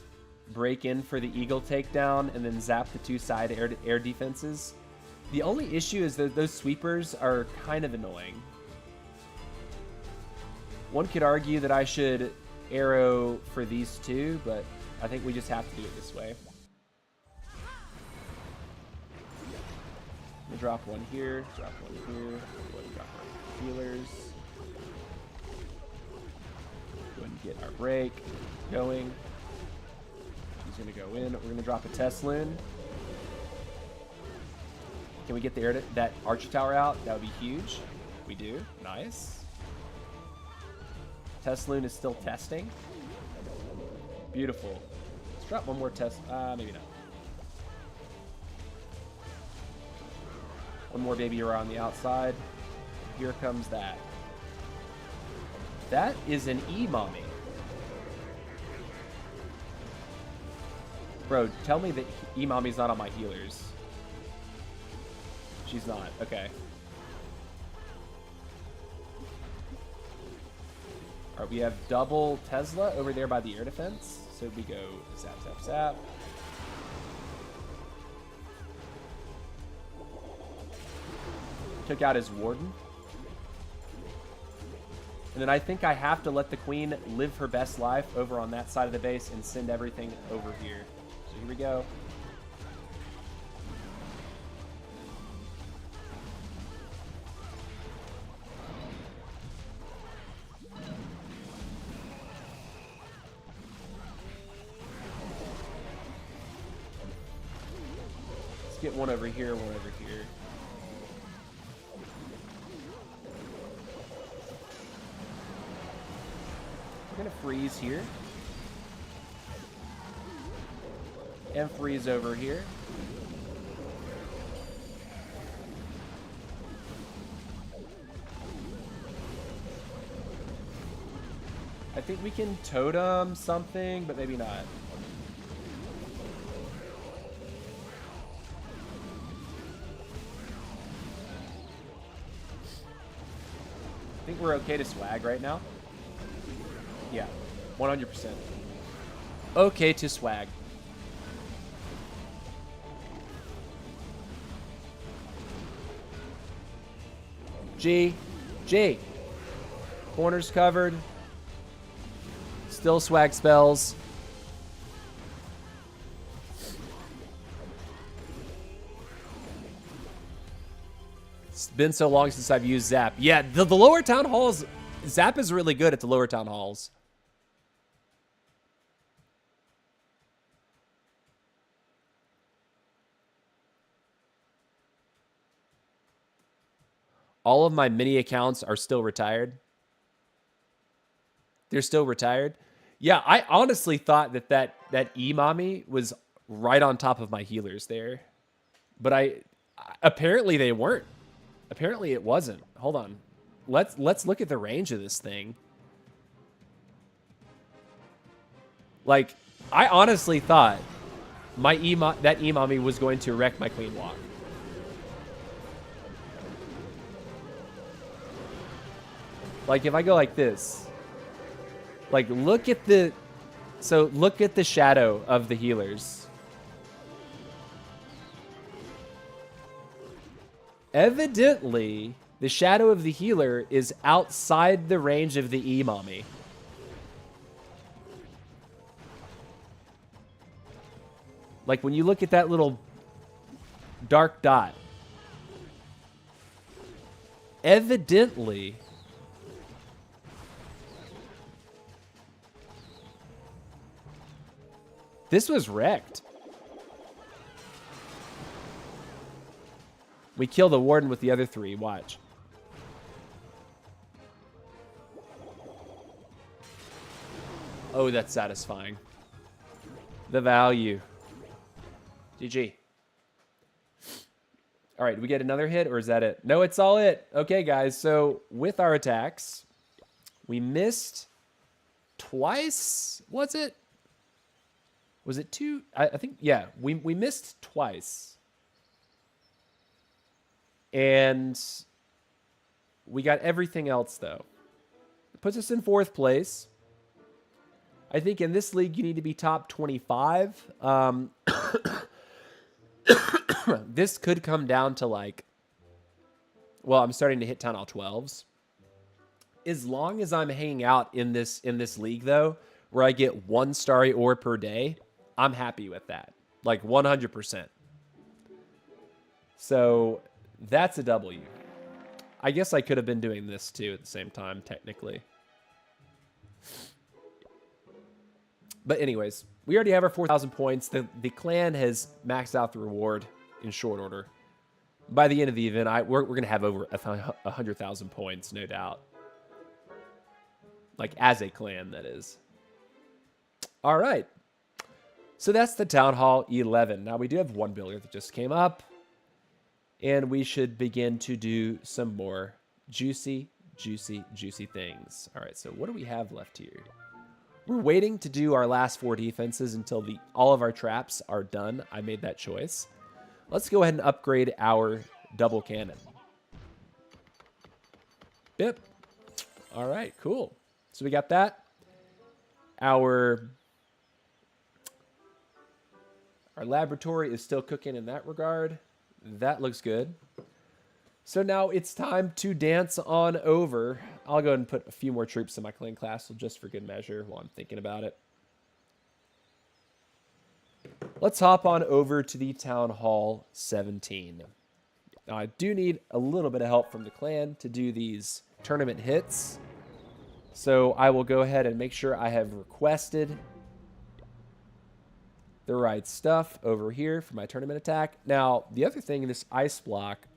break in for the eagle takedown, and then zap the two side air defenses. The only issue is that those sweepers are kind of annoying. One could argue that I should arrow for these two, but I think we just have to do it this way. I'm gonna drop one here, drop one here, drop our healers. Go ahead and get our break going. She's gonna go in. We're gonna drop a Tesloon. Can we get that Archer Tower out? That would be huge. We do. Nice. Tesloon is still testing. Beautiful. Let's drop one more test. Maybe not. One more baby around the outside. Here comes that. That is an E-mommy. Bro, tell me that E-mommy's not on my healers. She's not. Okay. Alright, we have double Tesla over there by the air defense. So we go zap, zap, zap. Took out his warden. And then I think I have to let the queen live her best life over on that side of the base and send everything over here. So here we go. Let's get one over here, one over here. We're going to freeze here. And freeze over here. I think we can totem something, but maybe not. I think we're okay to swag right now. Yeah, 100%. Okay to swag. G. Corners covered. Still swag spells. It's been so long since I've used Zap. Yeah, the lower town halls, Zap is really good at the lower town halls. All of my mini accounts are still retired. They're still retired. Yeah, I honestly thought that E-mommy was right on top of my healers there. But apparently they weren't. Apparently it wasn't. Hold on. Let's look at the range of this thing. Like, I honestly thought that E-mommy was going to wreck my queen walk. Like, if I go like this, like, look at the shadow of the healers. Evidently, the shadow of the healer is outside the range of the E-mommy. Like, when you look at that little dark dot, evidently, this was wrecked. We kill the warden with the other three. Watch. Oh, that's satisfying. The value. GG. All right, do we get another hit or is that it? No, it's all it. Okay, guys. So with our attacks, we missed twice. Was it? Was it two? I think, yeah, we missed twice. And we got everything else, though. It puts us in 4th place. I think in this league, you need to be top 25. This could come down to, like, well, I'm starting to hit Town Hall 12s. As long as I'm hanging out in this league, though, where I get 1 starry ore per day, I'm happy with that. Like 100%. So that's a W. I guess I could have been doing this too at the same time, technically. But anyways, we already have our 4,000 points. The clan has maxed out the reward in short order. By the end of the event, we're going to have over 100,000 points, no doubt. Like, as a clan, that is. All right. So that's the Town Hall 11. Now, we do have one builder that just came up. And we should begin to do some more juicy, juicy, juicy things. All right, so what do we have left here? We're waiting to do our last 4 defenses until all of our traps are done. I made that choice. Let's go ahead and upgrade our double cannon. Bip. All right, cool. So we got that. Our laboratory is still cooking in that regard. That looks good. So now it's time to dance on over. I'll go ahead and put a few more troops in my clan castle just for good measure while I'm thinking about it. Let's hop on over to the Town Hall 17. Now I do need a little bit of help from the clan to do these tournament hits. So I will go ahead and make sure I have requested the right stuff over here for my tournament attack. Now, the other thing in this ice block,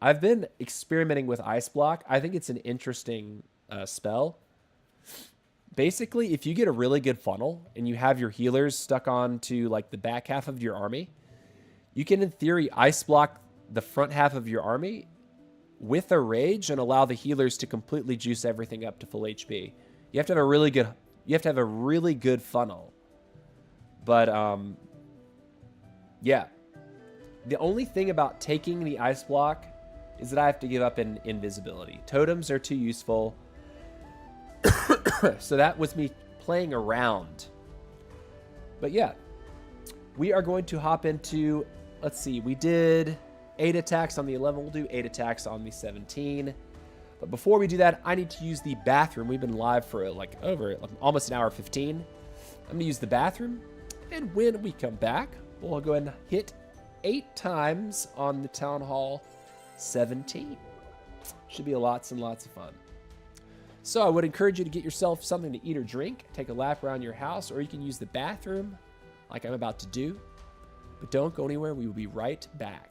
I've been experimenting with ice block. I think it's an interesting spell. Basically, if you get a really good funnel and you have your healers stuck onto like the back half of your army, you can in theory ice block the front half of your army with a rage and allow the healers to completely juice everything up to full HP. You have to have a really good funnel. But yeah. The only thing about taking the ice block is that I have to give up in invisibility. Totems are too useful. So that was me playing around. But yeah, we are going to hop into, let's see, we did 8 attacks on the 11. We'll do 8 attacks on the 17. But before we do that, I need to use the bathroom. We've been live for almost an hour 15. I'm going to use the bathroom. And when we come back, we'll go ahead and hit 8 times on the Town Hall 17. Should be lots and lots of fun. So I would encourage you to get yourself something to eat or drink, take a lap around your house, or you can use the bathroom like I'm about to do. But don't go anywhere. We will be right back.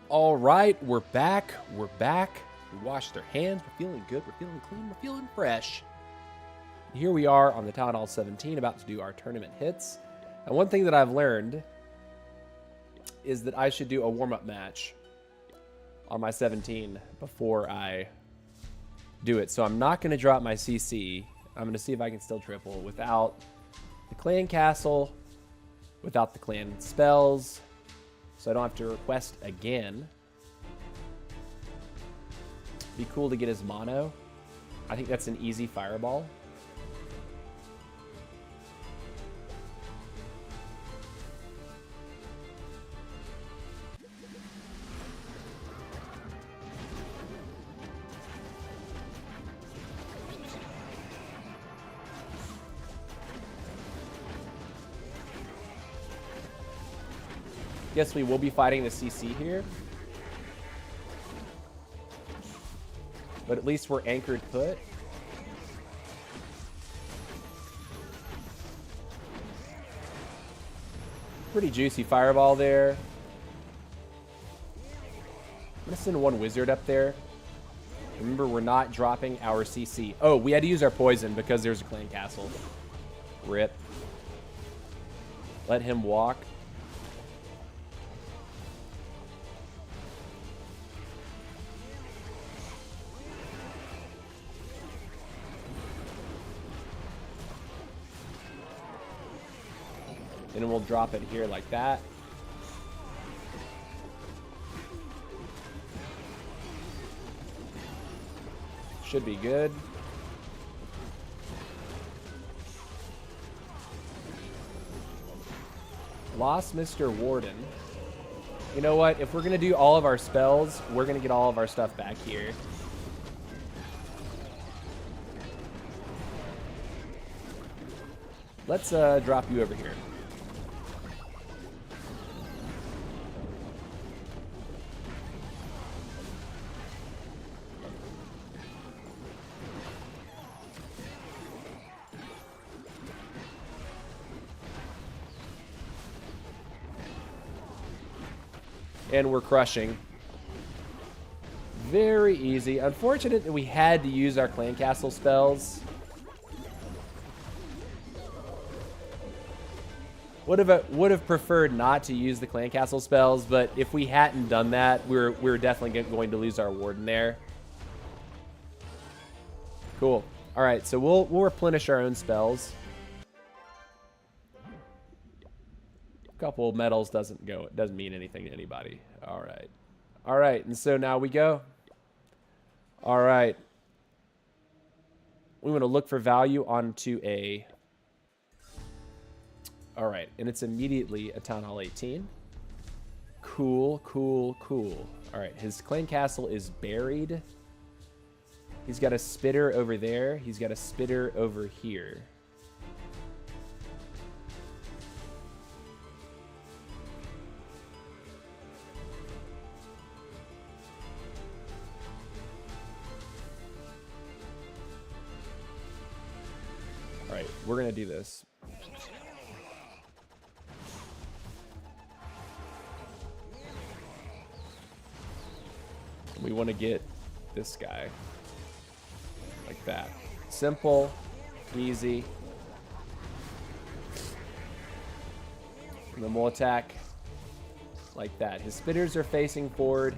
All right, we're back. We're back. We washed our hands. We're feeling good. We're feeling clean. We're feeling fresh. Here we are on the Town Hall 17, about to do our tournament hits. And one thing that I've learned is that I should do a warm-up match on my 17 before I do it. So I'm not going to drop my CC. I'm going to see if I can still triple without the clan castle, without the clan spells, so I don't have to request again. Be cool to get his mono. I think that's an easy fireball. Guess we will be fighting the CC here. But at least we're anchored put. Pretty juicy fireball there. I'm going to send one wizard up there. Remember, we're not dropping our CC. Oh, we had to use our poison because there's a clan castle. Rip. Let him walk. And then we'll drop it here like that. Should be good. Lost Mr. Warden. You know what? If we're going to do all of our spells, we're going to get all of our stuff back here. Let's drop you over here. And we're crushing. Very easy. Unfortunate that we had to use our clan castle spells. Would have preferred not to use the clan castle spells, but if we hadn't done that, we're definitely going to lose our warden there. Cool. All right, so we'll replenish our own spells. Couple of medals doesn't mean anything to anybody. All right, and so now we go. All right, we want to look for value onto a. All right, and it's immediately a Town Hall 18. Cool. All right, his clan castle is buried. He's got a spitter over there. He's got a spitter over here. All right, we're going to do this. We want to get this guy like that. Simple, easy. And then we'll attack like that. His spitters are facing forward.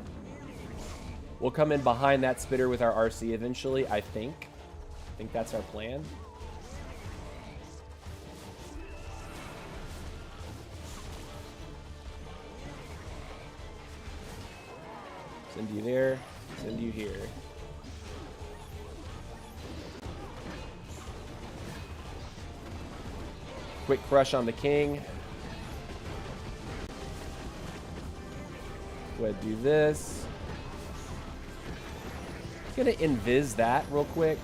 We'll come in behind that spitter with our RC eventually, I think. I think that's our plan. Send you there, send you here. Quick crush on the king. Go ahead and do this. Gonna invis that real quick.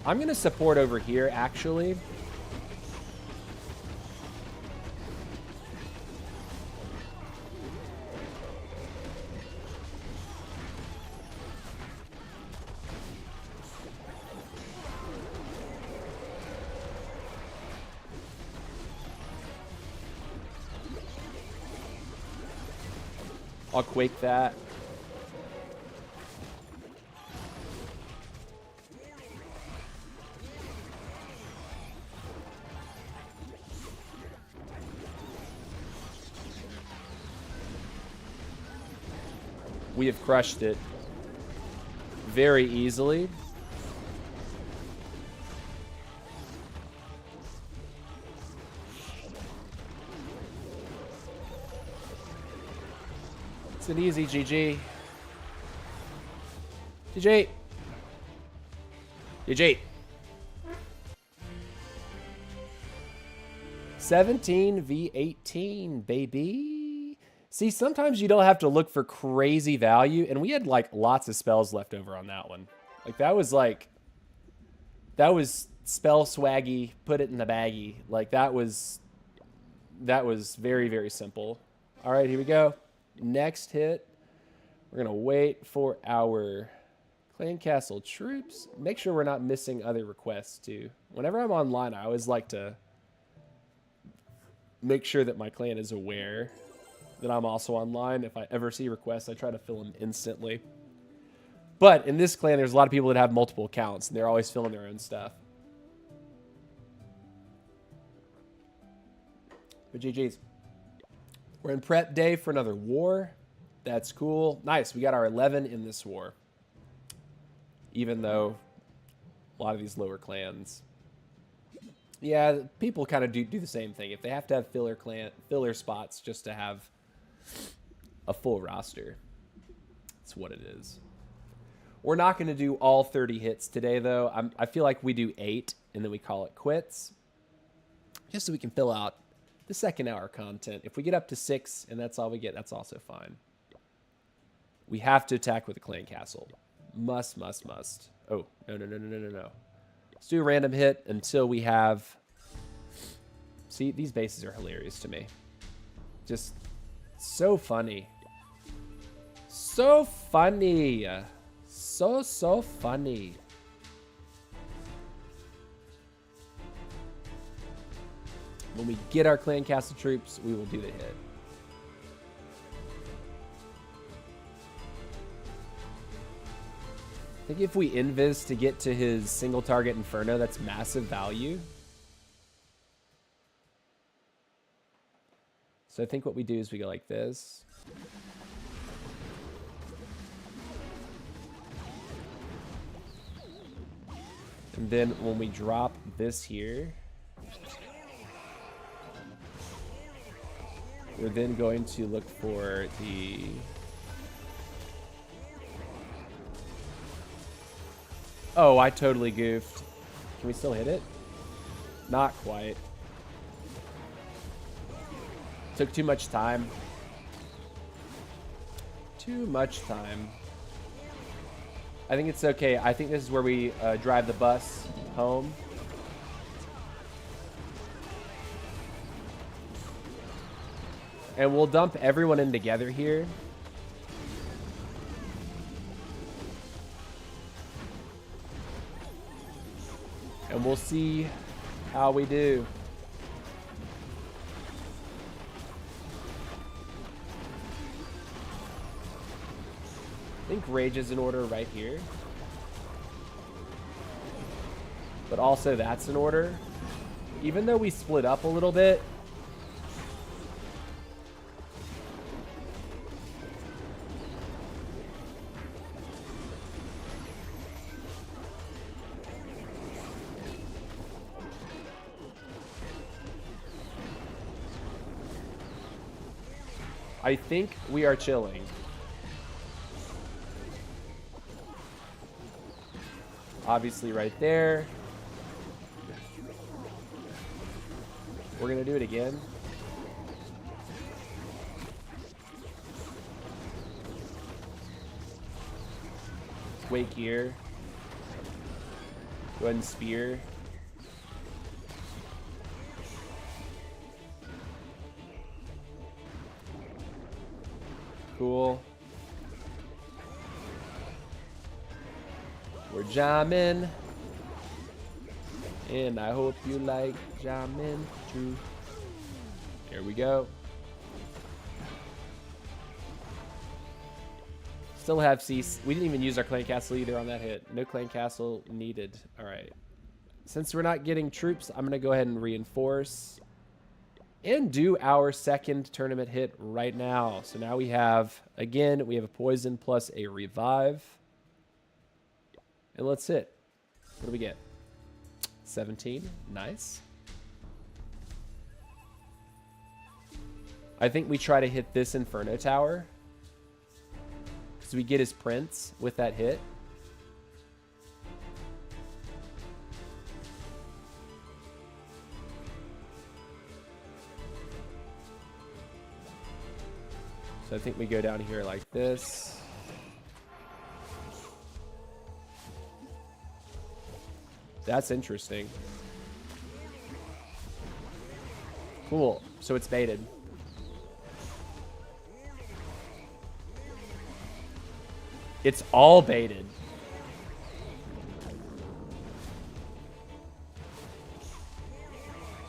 I'm going to support over here, actually. I'll quake that. We have crushed it very easily. It's an easy GG. GG. GG. 17 v 18, baby. See, sometimes you don't have to look for crazy value, and we had like lots of spells left over on that one. That was spell swaggy, put it in the baggy. That was very, very simple. All right, here we go. Next hit. We're gonna wait for our Clan Castle troops. Make sure we're not missing other requests too. Whenever I'm online, I always like to make sure that my clan is aware that I'm also online. If I ever see requests, I try to fill them instantly. But in this clan, there's a lot of people that have multiple accounts, and they're always filling their own stuff. But GG's. We're in prep day for another war. That's cool. Nice. We got our 11 in this war. Even though a lot of these lower clans... Yeah, people kind of do the same thing. If they have to have filler spots just to have a full roster, that's what it is. We're not going to do all 30 hits today, though. I feel like we do 8, and then we call it quits. Just so we can fill out the second hour content. If we get up to 6, and that's all we get, that's also fine. We have to attack with a clan castle. Must. Oh, no. Let's do a random hit until we have... See, these bases are hilarious to me. Just so funny. So funny. So funny. When we get our clan castle troops, we will do the hit. I think if we invis to get to his single target Inferno, that's massive value. So I think what we do is we go like this. And then when we drop this here, we're then going to look for the... Oh, I totally goofed. Can we still hit it? Not quite. Took too much time. Too much time. I think it's okay. I think this is where we drive the bus home. And we'll dump everyone in together here. And we'll see how we do. I think Rage is in order right here. But also that's in order. Even though we split up a little bit. I think we are chilling. Obviously right there. We're gonna do it again. Wake here. Go ahead and spear. Cool. We're jamming. And I hope you like jamming too. Here we go. Still have cease. We didn't even use our clan castle either on that hit. No clan castle needed. All right. Since we're not getting troops, I'm going to go ahead and reinforce. And do our second tournament hit right now. So now we have, again, we have a poison plus a revive. And let's hit. What do we get? 17. Nice. I think we try to hit this Inferno Tower. Because we get his Prince with that hit. So I think we go down here like this. That's interesting. Cool. So it's baited. It's all baited.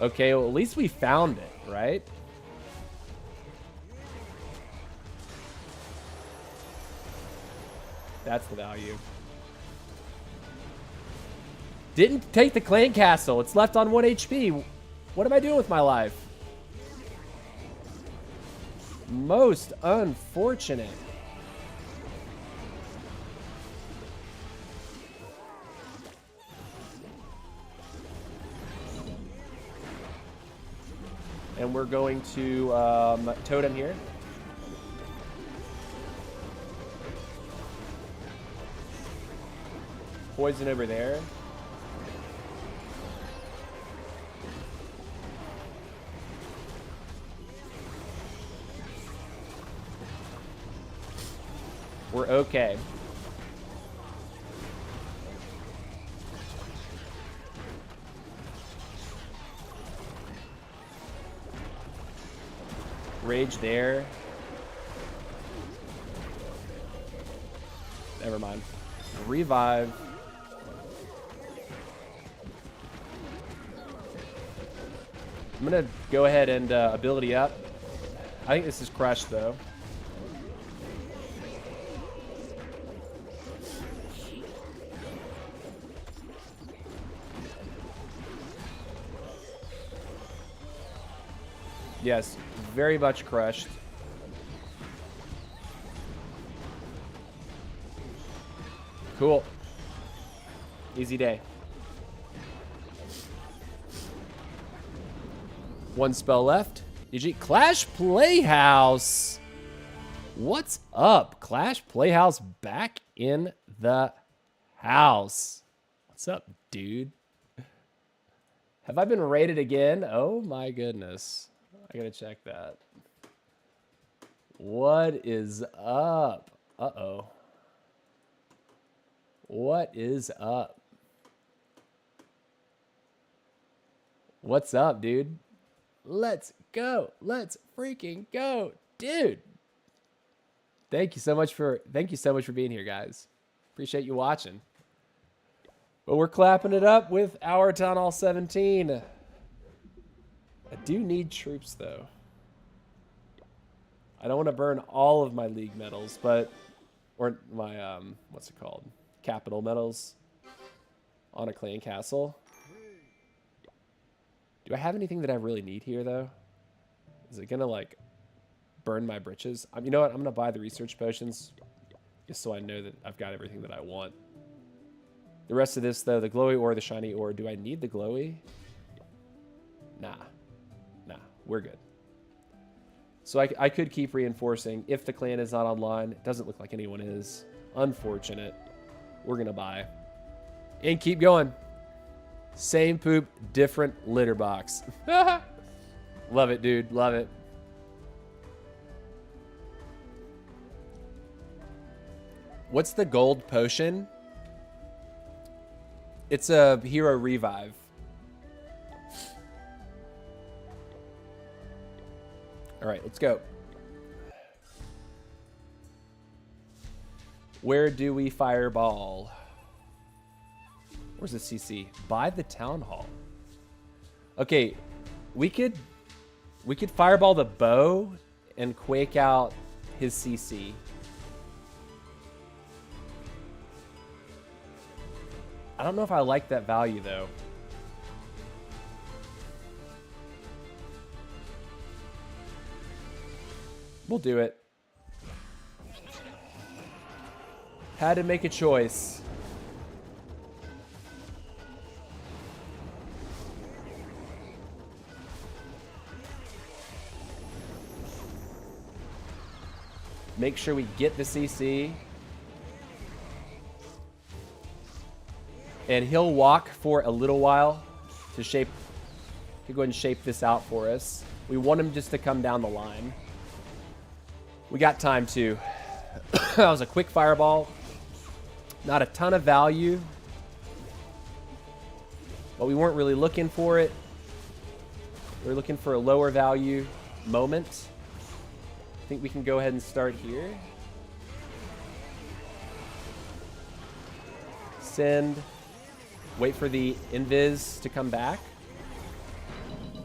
Okay, well, at least we found it, right? That's the value. Didn't take the clan castle. It's left on 1 HP. What am I doing with my life? Most unfortunate. And we're going to totem here. Poison over there. We're okay. Rage there. Never mind. Revive. I'm gonna go ahead and ability up. I think this is crushed though. Yes, very much crushed. Cool. Easy day. One spell left. GG. Clash Playhouse. What's up? Clash Playhouse back in the house. What's up, dude? Have I been raided again? Oh my goodness. I gotta check that. What is up? Uh-oh. What is up? What's up, dude? Let's go. Let's freaking go, dude. Thank you so much for being here, guys. Appreciate you watching. But we're clapping it up with our Town Hall 17. I do need troops though. I don't want to burn all of my league medals, but or my what's it called? Capital medals on a clan castle. Do I have anything that I really need here though? Is it gonna like burn my britches? You know what? I'm gonna buy the research potions just so I know that I've got everything that I want. The rest of this though, the glowy ore, the shiny ore. Do I need the glowy? Nah. Nah, we're good. So I could keep reinforcing if the clan is not online. It doesn't look like anyone is. Unfortunate. We're going to buy. And keep going. Same poop, different litter box. Love it, dude. Love it. What's the gold potion? It's a hero revive. All right, let's go. Where do we fireball? Where's the CC? By the town hall. Okay, we could fireball the bow and quake out his CC. I don't know if I like that value though. We'll do it. Had to make a choice. Make sure we get the CC. And he'll walk for a little while to shape. He'll go ahead and shape this out for us. We want him just to come down the line. We got time too. That was a quick fireball. Not a ton of value. But we weren't really looking for it. We were looking for a lower value moment. I think we can go ahead and start here. Send. Wait for the invis to come back.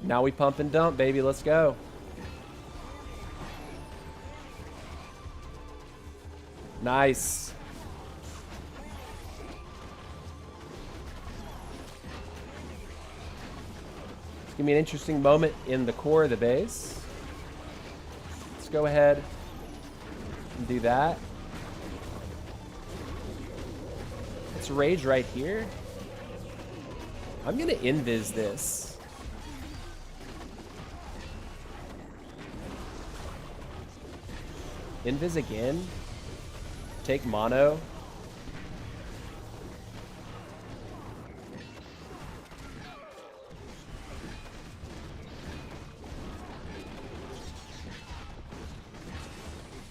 Now we pump and dump, baby. Let's go. Nice. It's gonna be an interesting moment in the core of the base. Let's go ahead and do that. Let's rage right here. I'm gonna invis this. Invis again. Take mono.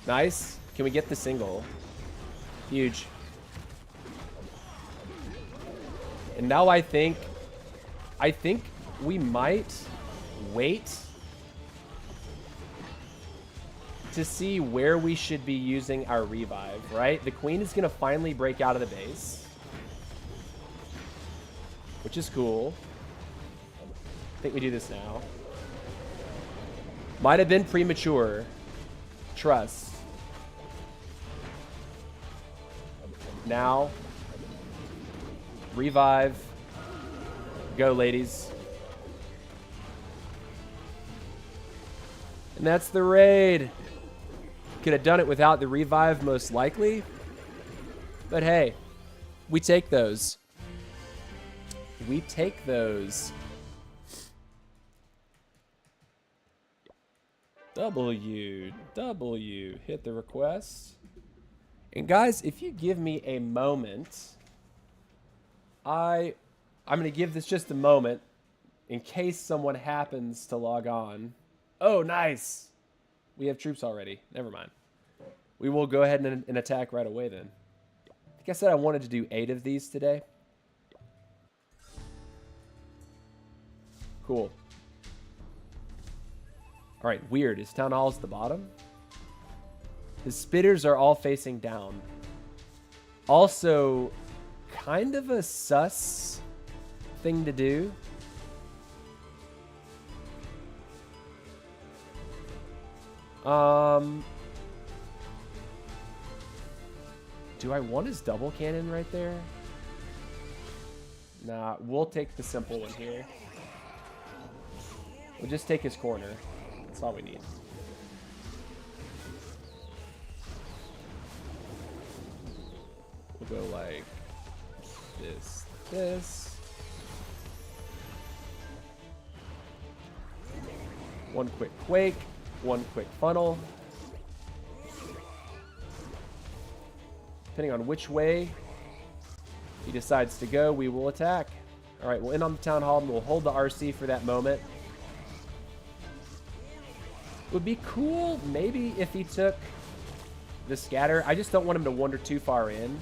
Nice. Can we get the single? Huge. And now I think we might wait to see where we should be using our revive, right? The queen is going to finally break out of the base, which is cool. I think we do this now. Might have been premature. Trust. Now, revive. Go, ladies. And that's the raid. Could have done it without the revive, most likely. But hey, we take those. We take those. W. Hit the request. And guys, if you give me a moment, I'm going to give this just a moment in case someone happens to log on. Oh, nice. We have troops already. Never mind. We will go ahead and attack right away then. I think I said I wanted to do 8 of these today. Cool. All right, weird. Is Town Hall's the bottom? The spitters are all facing down. Also, kind of a sus thing to do. Do I want his double cannon right there? Nah, we'll take the simple one here. We'll just take his corner. That's all we need. We'll go like this. One quick quake, one quick funnel. Depending on which way he decides to go, we will attack. All right, we'll end on the town hall and we'll hold the RC for that moment. Would be cool maybe if he took the scatter. I just don't want him to wander too far in.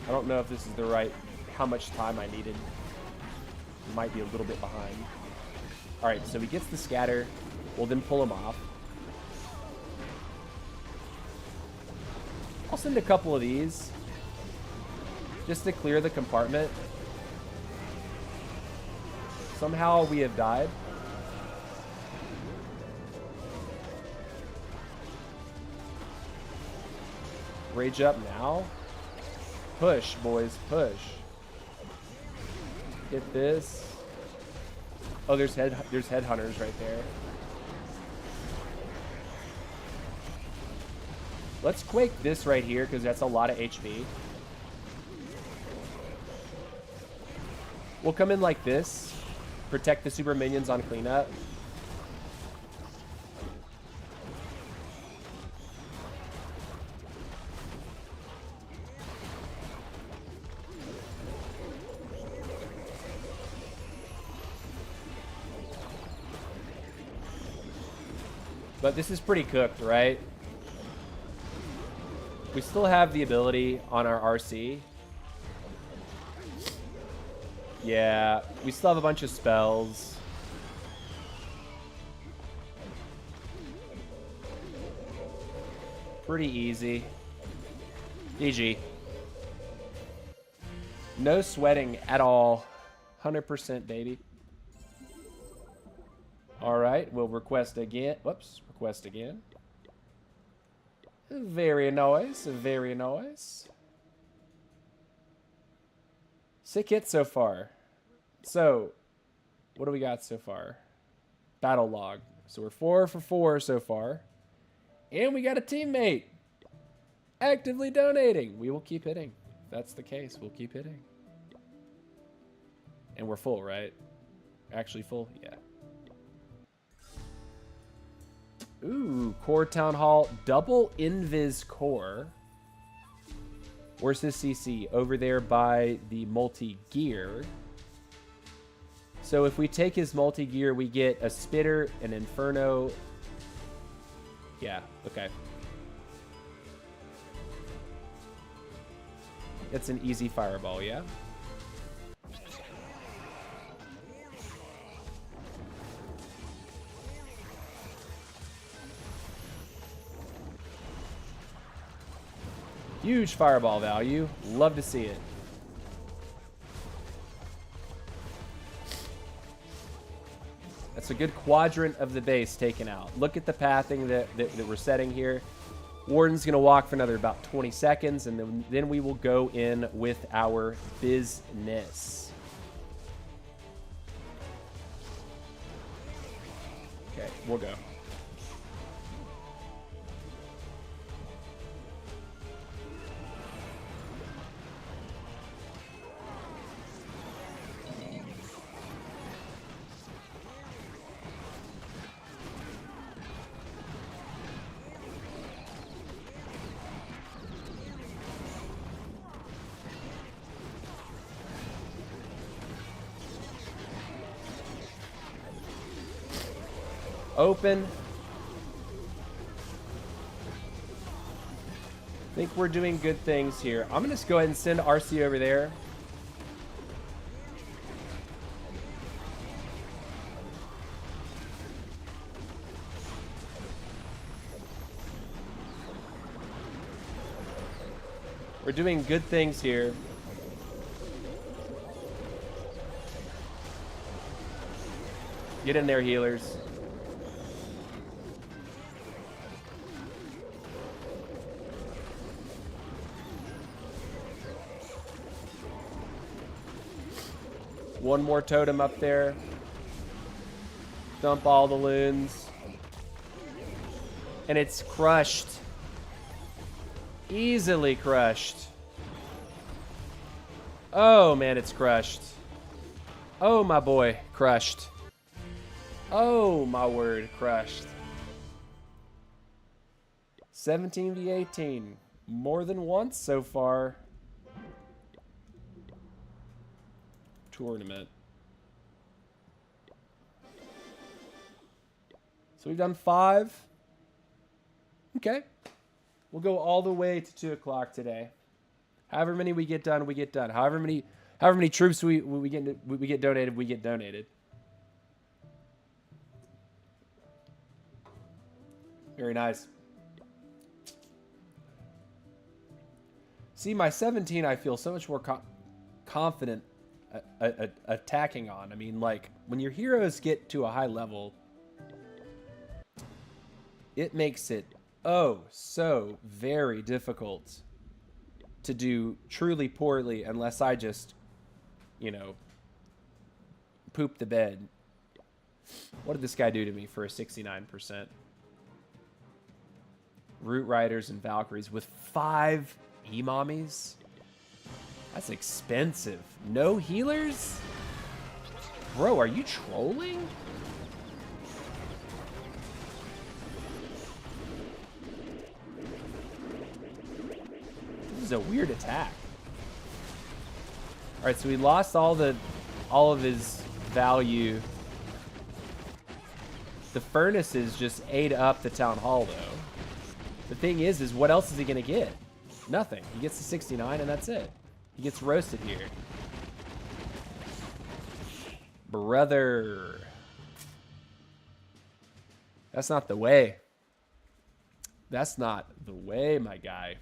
I don't know if this is the right, how much time I needed. Might be a little bit behind. All right, so he gets the scatter. We'll then pull him off. I'll send a couple of these just to clear the compartment. Somehow we have died. Rage up now. Push, boys, push. Get this. Oh, there's headhunters right there. Let's quake this right here because that's a lot of HP. We'll come in like this. Protect the super minions on cleanup. But this is pretty cooked, right? We still have the ability on our RC. Yeah, we still have a bunch of spells. Pretty easy. GG. No sweating at all. 100%, baby. All right, we'll request again. Whoops, request again. Very nice, very nice. Sick hit so far. So, what do we got so far? Battle log. So we're 4 for 4 so far. And we got a teammate actively donating. We will keep hitting. If that's the case, we'll keep hitting. And we're full, right? Actually full? Yeah. Ooh, Core Town Hall. Double Invis Core. Where's his CC? Over there by the multi-gear. So if we take his multi-gear, we get a Spitter, an Inferno. Yeah, okay. It's an easy fireball, yeah? Huge fireball value. Love to see it. That's a good quadrant of the base taken out. Look at the pathing that we're setting here. Warden's going to walk for another about 20 seconds, and then we will go in with our business. Okay, we'll go. Open. I think we're doing good things here. I'm going to just go ahead and send RC over there. We're doing good things here. Get in there, healers. One more totem up there. Dump all the loons. And it's crushed. Easily crushed. Oh, man, it's crushed. Oh, my boy, crushed. Oh, my word, crushed. 17 v 18. More than once so far. Tournament. So we've done 5. Okay. We'll go all the way to 2 o'clock today. However many we get done, we get done. However many troops we get donated, we get donated. Very nice. See, my 17, I feel so much more confident attacking on. I mean, like, when your heroes get to a high level, it makes it so very difficult to do truly poorly unless I just, you know, poop the bed. What did this guy do to me for a 69%? Root Riders and Valkyries with 5 E-mommies? That's expensive. No healers? Bro, are you trolling? This is a weird attack. All right, so we lost all of his value. The furnaces just ate up the town hall, though. The thing is what else is he going to get? Nothing. He gets the 69, and that's it. He gets roasted here. Brother. That's not the way. That's not the way, my guy.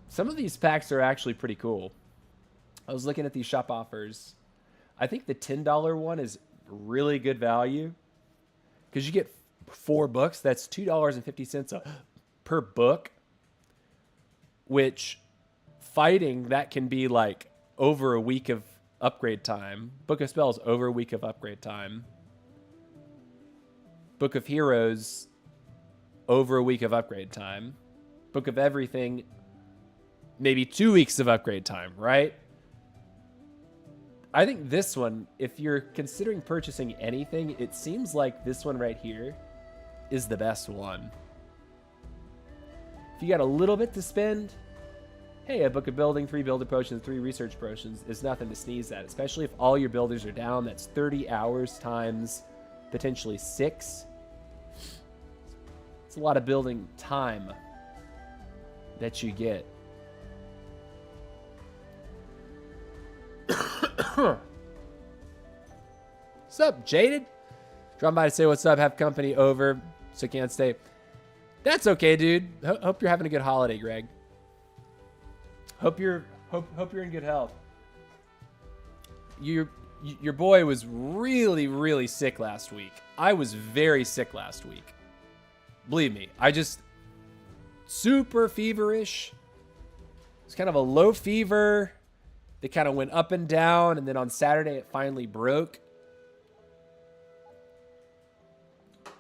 Some of these packs are actually pretty cool. I was looking at these shop offers. I think the $10 one is really good value because you get 4 books. That's $2.50 per book, which fighting, that can be like over a week of upgrade time. Book of Spells, over a week of upgrade time. Book of Heroes, over a week of upgrade time. Book of Everything, maybe 2 weeks of upgrade time, right? I think this one, if you're considering purchasing anything, it seems like this one right here is the best one. If you got a little bit to spend, hey, a book of building, 3 builder potions, 3 research potions is nothing to sneeze at, especially if all your builders are down. That's 30 hours times potentially 6. It's a lot of building time that you get. What's up, Jaded? Dropping by to say what's up, have company over, so can't stay. That's okay, dude. Hope you're having a good holiday, Greg. Hope you're in good health. Your boy was really sick last week. I was very sick last week. Believe me, I just super feverish. It's kind of a low fever. They kind of went up and down, and then on Saturday it finally broke.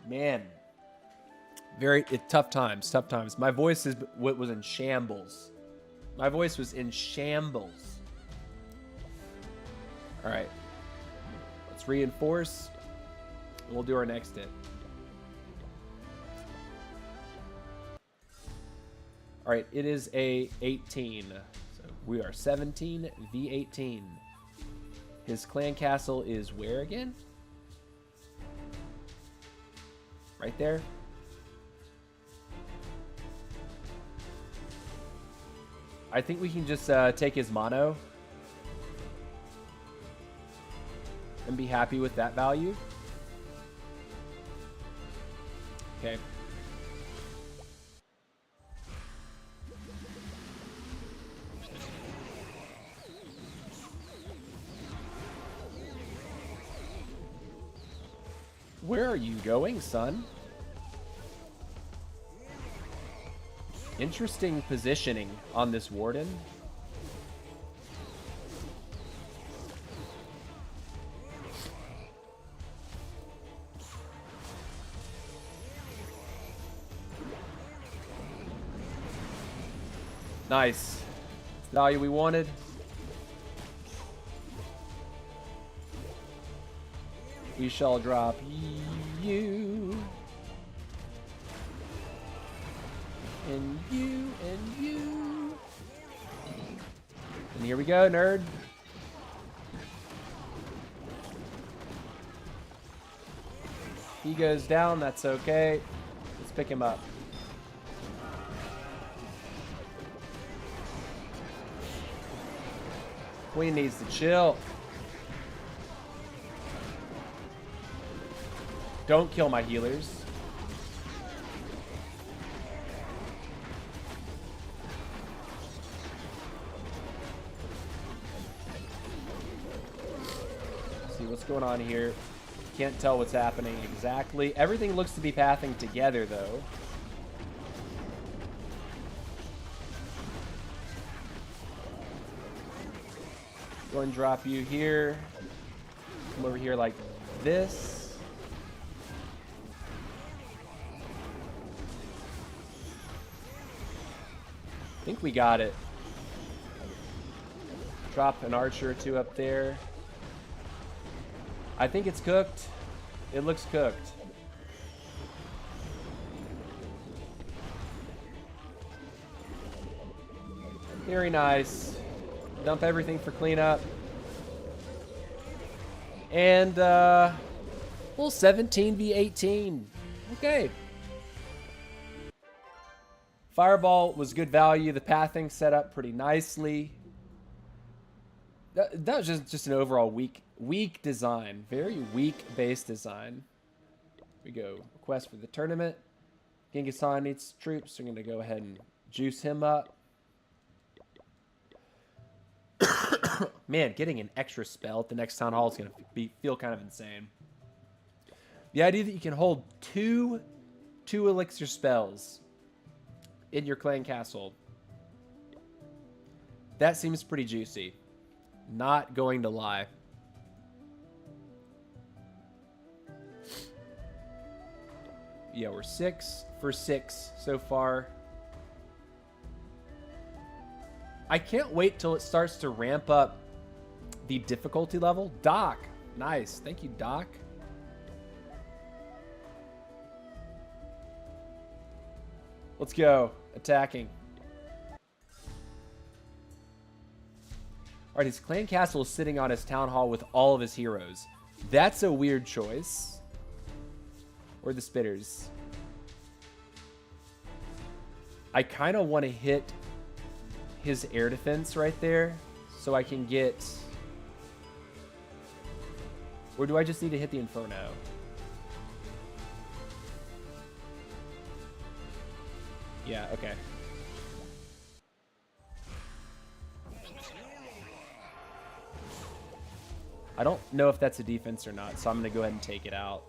Man, tough times. My voice was in shambles. My voice was in shambles. All right, let's reinforce, and we'll do our next hit. All right, it is a 18. So we are 17 v 18. His clan castle is where again? Right there. I think we can just take his mono and be happy with that value. Okay. Where are you going, son? Interesting positioning on this Warden. Nice. It's the value we wanted. We shall drop you. And you, and you. And here we go, nerd. He goes down, that's okay. Let's pick him up. Queen needs to chill. Don't kill my healers. See what's going on here. Can't tell what's happening exactly. Everything looks to be pathing together, though. Go and drop you here. Come over here like this. I think we got it. Drop an archer or two up there. I think it's cooked. It looks cooked. Very nice. Dump everything for cleanup. And Well, 17 v 18. Okay. Fireball was good value. The pathing set up pretty nicely. That was just an overall weak design. Very weak base design. Here we go. Request for the tournament. Genghis Khan needs troops. We're going to go ahead and juice him up. Man, getting an extra spell at the next town hall is going to feel kind of insane. The idea that you can hold two elixir spells in your clan castle, that seems pretty juicy. Not going to lie. Yeah, we're 6 for 6 so far. I can't wait till it starts to ramp up the difficulty level. Doc, nice. Thank you, Doc. Let's go. Attacking. All right, his clan castle is sitting on his town hall with all of his heroes. That's a weird choice. Or the spitters. I kind of want to hit his air defense right there so I can get... Or do I just need to hit the Inferno? Yeah, okay. I don't know if that's a defense or not, so I'm going to go ahead and take it out.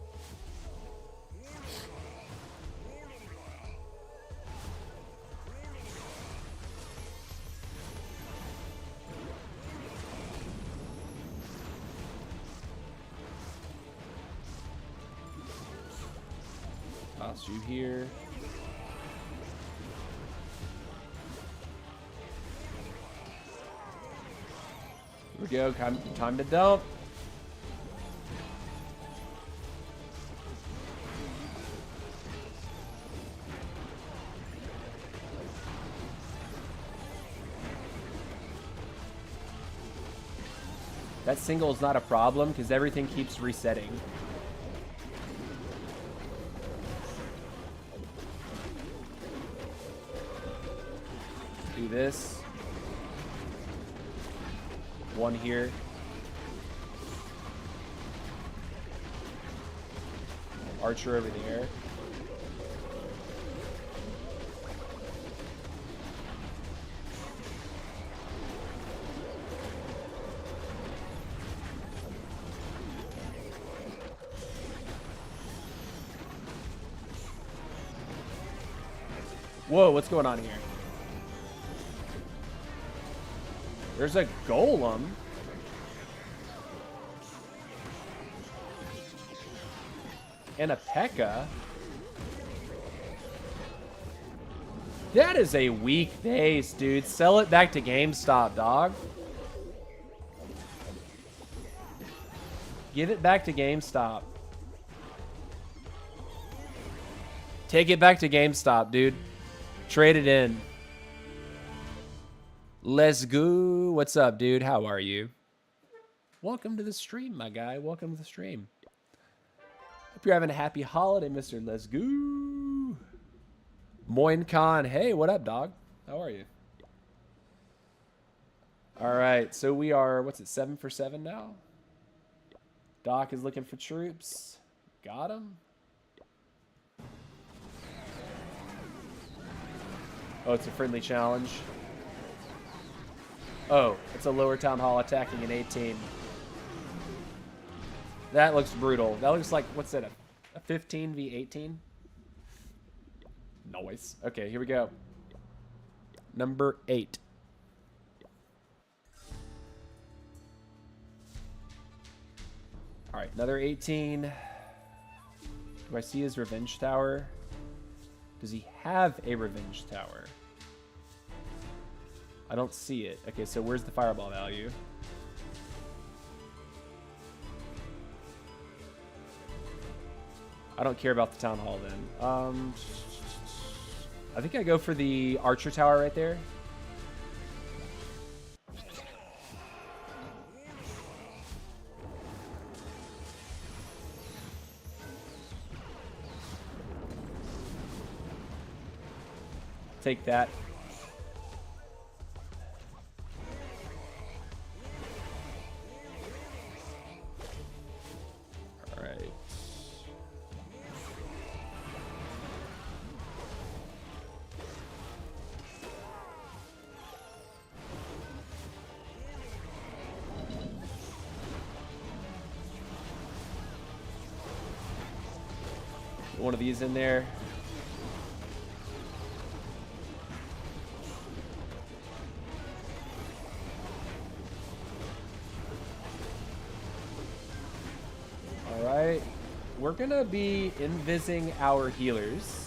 Toss you here. Here we go. Time to dump. That single is not a problem because everything keeps resetting. Do this. One here. Archer over there. Whoa, what's going on here? There's a golem. And a P.E.K.K.A. That is a weak base, dude. Sell it back to GameStop, dog. Give it back to GameStop. Take it back to GameStop, dude. Trade it in. Let's go. What's up, dude? How are you? Welcome to the stream, my guy. Welcome to the stream. Hope you're having a happy holiday, Mr. Let's go. Moin Khan. Hey, what up, dog? How are you? All right, so we are, what's it, 7 for 7 now? Doc is looking for troops. Got him. Oh, it's a friendly challenge. Oh, it's a lower town hall attacking an 18. That looks brutal. That looks like, what's that, a 15 v 18? Nice. Okay, here we go. Number 8. All right, another 18. Do I see his revenge tower? Does he have a revenge tower? I don't see it. Okay, so where's the fireball value? I don't care about the town hall then. I think I go for the archer tower right there. take that. All right. One of these in there. All right, we're gonna be invising our healers.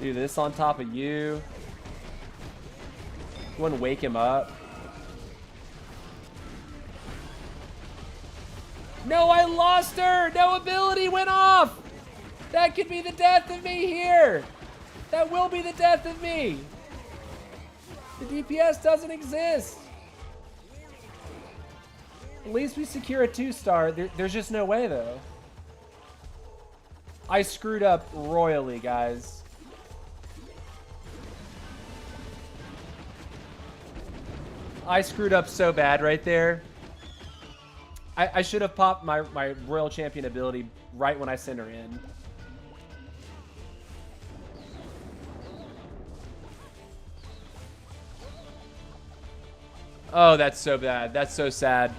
Do this on top of you. Go and wake him up. No, I lost her! No ability went off! That could be the death of me here! That will be the death of me! The DPS doesn't exist! At least we secure a 2-star. There's just no way, though. I screwed up royally, guys. I screwed up so bad right there. I should have popped my Royal Champion ability right when I sent her in. Oh, that's so bad. That's so sad.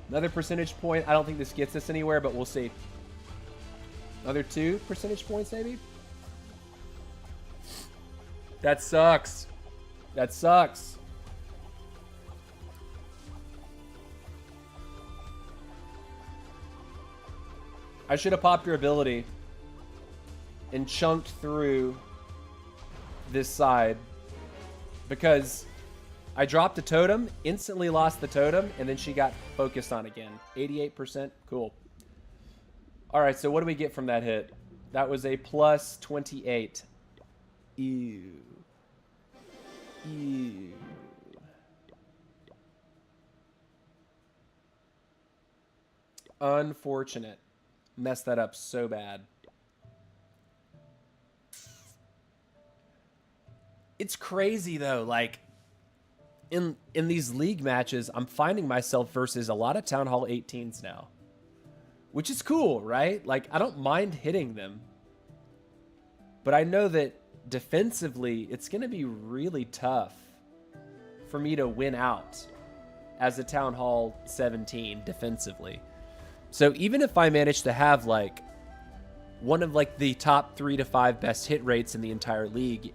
Another percentage point. I don't think this gets us anywhere, but we'll see. Another 2 percentage points, maybe? That sucks. That sucks. I should have popped your ability and chunked through this side because I dropped a totem, instantly lost the totem, and then she got focused on again. 88%. Cool. All right, so what do we get from that hit? That was a plus 28. Ew. Ew. Unfortunate. Messed that up so bad. It's crazy though, like in these league matches, I'm finding myself versus a lot of Town Hall 18s now. Which is cool, right? Like, I don't mind hitting them. But I know that defensively, it's going to be really tough for me to win out as a Town Hall 17 defensively. So even if I manage to have, like, one of, like, the top 3 to 5 best hit rates in the entire league,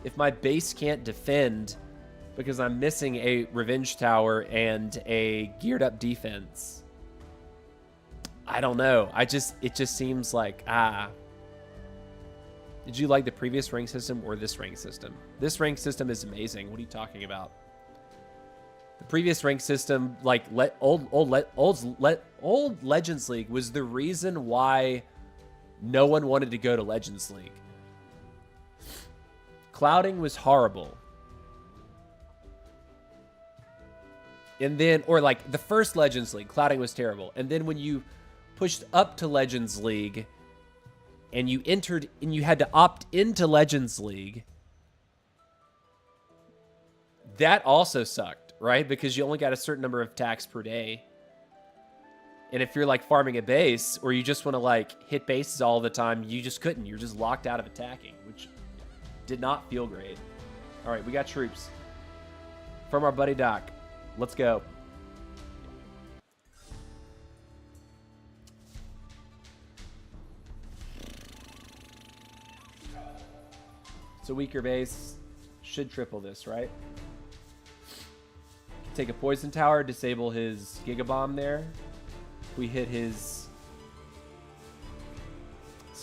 if my base can't defend because I'm missing a Revenge Tower and a geared up defense, I don't know. It just seems like, Did you like the previous rank system or this rank system? This rank system is amazing. What are you talking about? The previous rank system, like old Legends League, was the reason why no one wanted to go to Legends League. Clouding was horrible. And then, or like the first Legends League, clouding was terrible. And then when you pushed up to Legends League and you entered and you had to opt into Legends League, that also sucked, right? Because you only got a certain number of attacks per day. And if you're like farming a base or you just want to like hit bases all the time, you just couldn't. You're just locked out of attacking, which did not feel great. All right, we got troops from our buddy Doc. Let's go. It's a weaker base. Should triple this, right? Take a poison tower, disable his Giga Bomb there. We hit his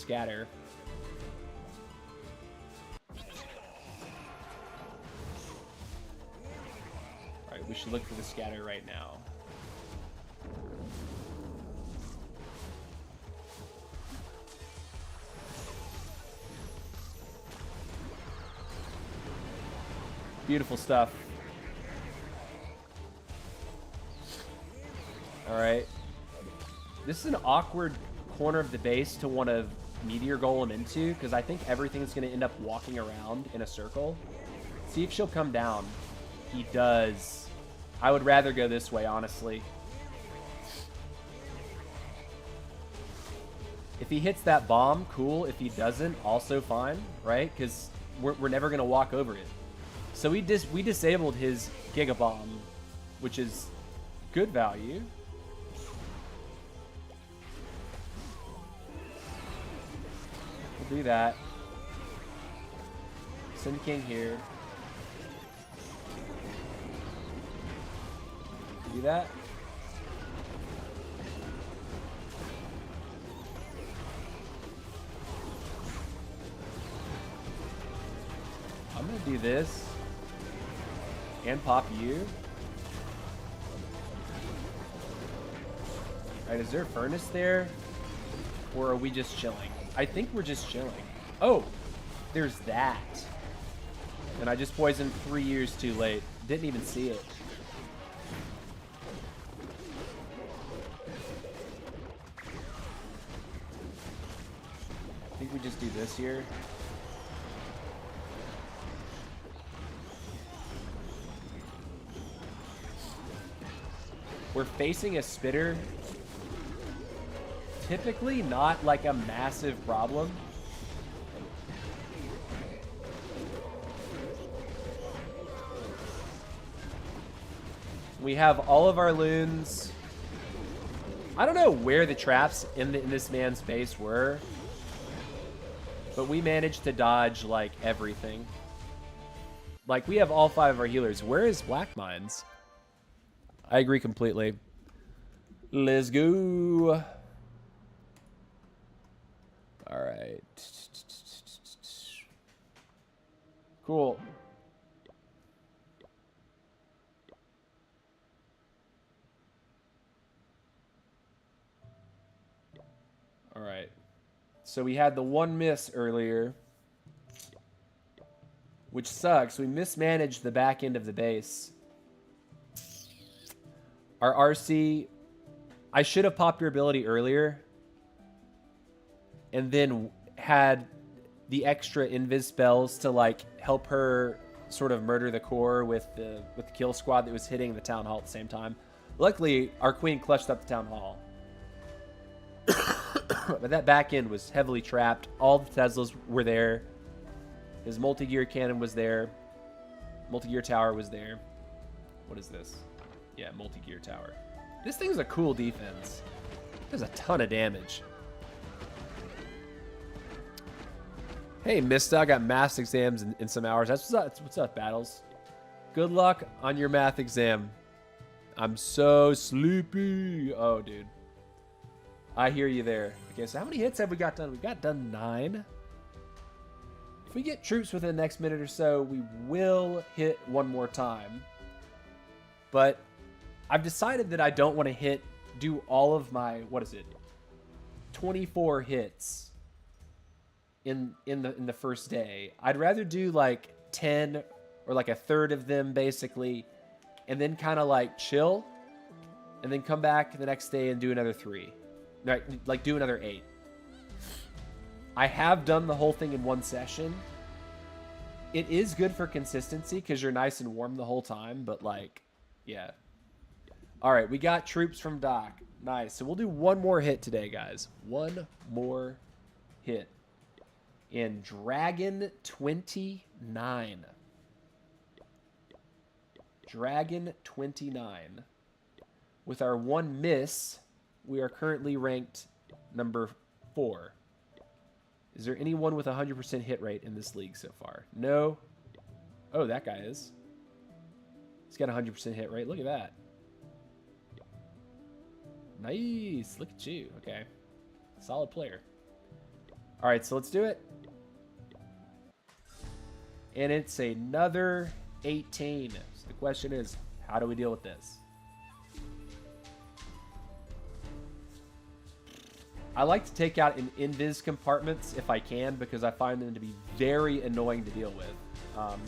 scatter. Alright, we should look for the scatter right now. Beautiful stuff. Alright. This is an awkward corner of the base to want to Meteor Golem into, because I think everything's going to end up walking around in a circle. See if she'll come down. He does. I would rather go this way, honestly. If he hits that bomb, cool. If he doesn't, also fine, right? Because we're never going to walk over it. So we disabled his Giga Bomb, which is good value. We'll do that. Send King here. Do that. I'm gonna do this and pop you. Alright, is there a furnace there? Or are we just chilling? I think we're just chilling. Oh, there's that. And I just poisoned 3 years too late. Didn't even see it. I think we just do this here. We're facing a spitter. Typically not like a massive problem. We have all of our loons. I don't know where the traps in this man's base were, but we managed to dodge like everything. Like we have all 5 of our healers. Where is Black Mines? I agree completely. Let's go. All right. Cool. All right. So we had the one miss earlier, which sucks. We mismanaged the back end of the base. Our RC, I should have popped your ability earlier and then had the extra invis spells to like help her sort of murder the core with the kill squad that was hitting the town hall at the same time. Luckily, our queen clutched up the town hall. But that back end was heavily trapped. All the Teslas were there. His multi-gear cannon was there. Multi-gear tower was there. What is this? Yeah, multi-gear tower. This thing's a cool defense. There's a ton of damage. Hey, Mista, I got math exams in some hours. That's what's up, Battles. Good luck on your math exam. I'm so sleepy. Oh, dude. I hear you there. Okay, so how many hits have we got done? We got done 9. If we get troops within the next minute or so, we will hit one more time. But I've decided that I don't want to do all of my, 24 hits in the first day. I'd rather do like 10 or like a third of them basically, and then kind of like chill, and then come back the next day and do another 3. Like do another 8. I have done the whole thing in one session. It is good for consistency because you're nice and warm the whole time, but like, yeah. All right, we got troops from Doc. Nice. So we'll do one more hit today, guys. One more hit. In Dragon 29. Dragon 29. With our one miss, we are currently ranked number 4. Is there anyone with a 100% hit rate in this league so far? No. Oh, that guy is. He's got a 100% hit rate. Look at that. Nice. Look at you. Okay. Solid player. All right, so let's do it. And it's another 18. So the question is, how do we deal with this? I like to take out in invis compartments if I can, because I find them to be very annoying to deal with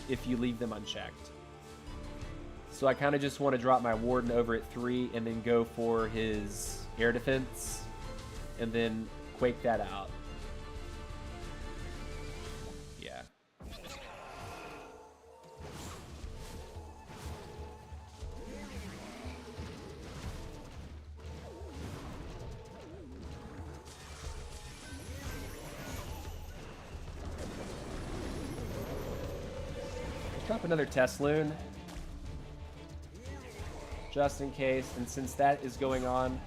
if you leave them unchecked. So I kind of just want to drop my Warden over at 3 and then go for his air defense and then quake that out. Yeah. Drop another Tesloon, just in case, and since that is going on,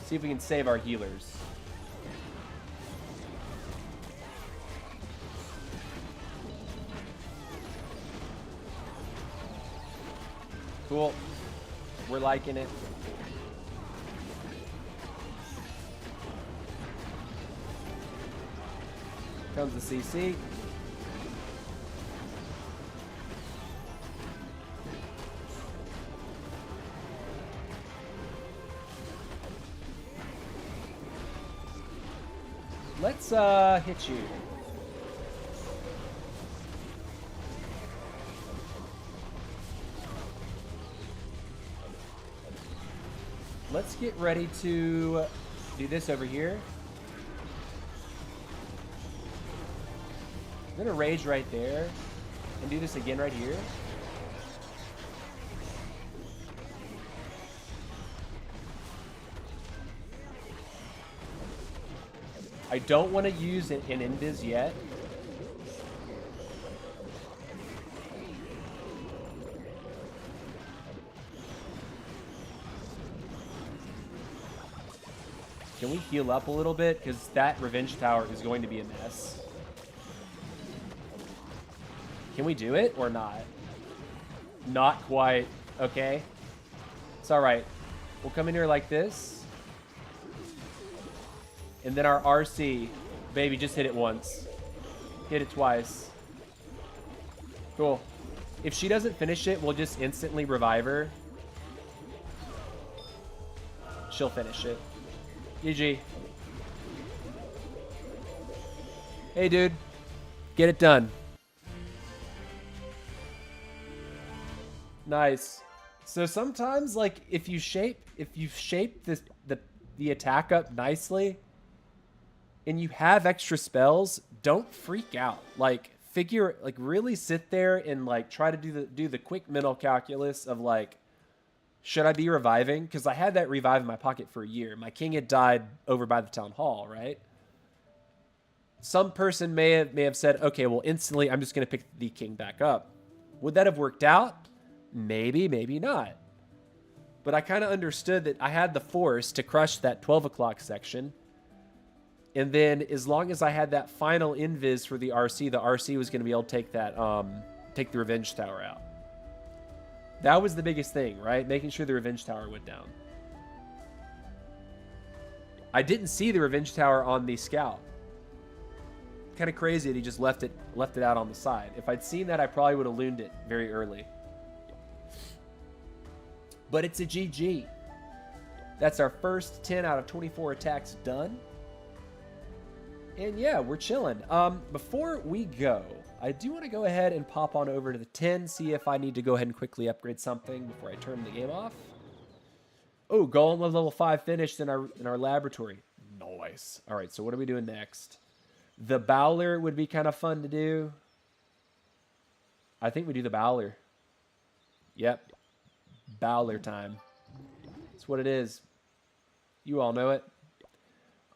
see if we can save our healers. Cool. We're liking it. Comes the CC. Let's hit you. Let's get ready to do this over here. I'm gonna rage right there and do this again right here. I don't want to use an invis yet. Can we heal up a little bit? Because that revenge tower is going to be a mess. Can we do it or not? Not quite. Okay. It's all right. We'll come in here like this. And then our RC, baby, just hit it once. Hit it twice. Cool. If she doesn't finish it, we'll just instantly revive her. She'll finish it. GG. Hey, dude. Get it done. Nice. So sometimes, like, if you shape the attack up nicely, and you have extra spells, don't freak out. Like, really sit there and like try to do the quick mental calculus of like, should I be reviving? Because I had that revive in my pocket for a year. My king had died over by the town hall, right? Some person may have said, okay, well, instantly I'm just going to pick the king back up. Would that have worked out? Maybe, maybe not. But I kind of understood that I had the force to crush that 12 o'clock section. And then as long as I had that final invis for the RC was going to be able to take that, take the revenge tower out. That was the biggest thing, right? Making sure the revenge tower went down. I didn't see the revenge tower on the scout. Kind of crazy that he just left it out on the side. If I'd seen that, I probably would have looned it very early. But it's a GG. That's our first 10 out of 24 attacks done. And yeah, we're chilling. Before we go, I do want to go ahead and pop on over to the 10, see if I need to go ahead and quickly upgrade something before I turn the game off. Oh, golem level 5 finished in our laboratory. Nice. All right, so what are we doing next? The Bowler would be kind of fun to do. I think we do the Bowler. Yep. Bowler time. That's what it is. You all know it.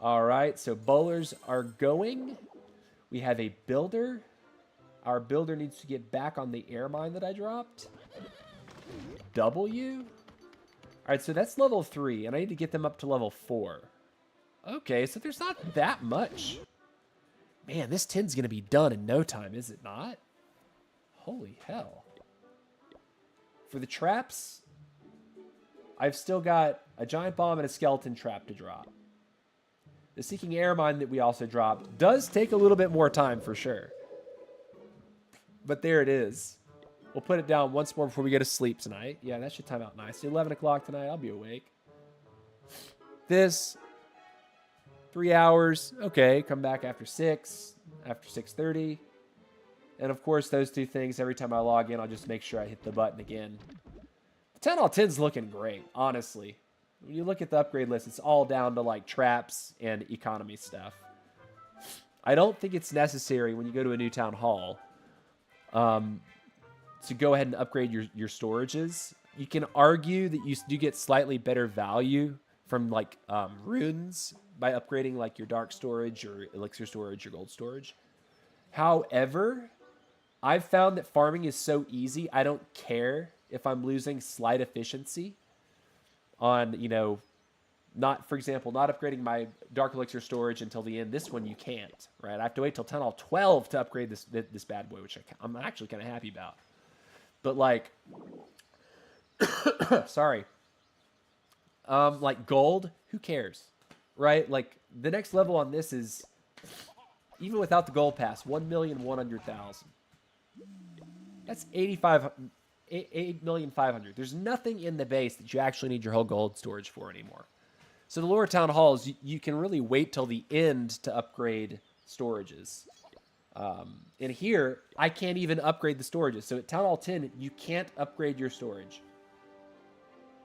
All right, so bowlers are going. We have a builder. Our builder needs to get back on the air mine that I dropped. W. All right, so that's level 3, and I need to get them up to level 4. Okay, so there's not that much. Man, this 10's going to be done in no time, is it not? Holy hell. For the traps, I've still got a giant bomb and a skeleton trap to drop. The Seeking Air Mine that we also dropped does take a little bit more time for sure. But there it is. We'll put it down once more before we go to sleep tonight. Yeah, that should time out nice. 11 o'clock tonight, I'll be awake. This, 3 hours. Okay, come back after 6, after 6:30. And of course, those two things, every time I log in, I'll just make sure I hit the button again. The 10-10's looking great, honestly. When you look at the upgrade list, it's all down to like traps and economy stuff. I don't think it's necessary when you go to a new town hall to go ahead and upgrade your storages. You can argue that you do get slightly better value from like runes by upgrading like your dark storage or elixir storage or gold storage. However, I've found that farming is so easy, I don't care if I'm losing slight efficiency on, you know, not, for example, not upgrading my dark elixir storage until the end. This one you can't, right? I have to wait till 10-12 to upgrade this bad boy, which I'm actually kind of happy about. But like, sorry, like gold, who cares, right? Like the next level on this is, even without the gold pass, 1,100,000. That's 8,500,000. There's nothing in the base that you actually need your whole gold storage for anymore. So the lower town halls, you can really wait till the end to upgrade storages. And here, I can't even upgrade the storages. So at Town Hall 10, you can't upgrade your storage.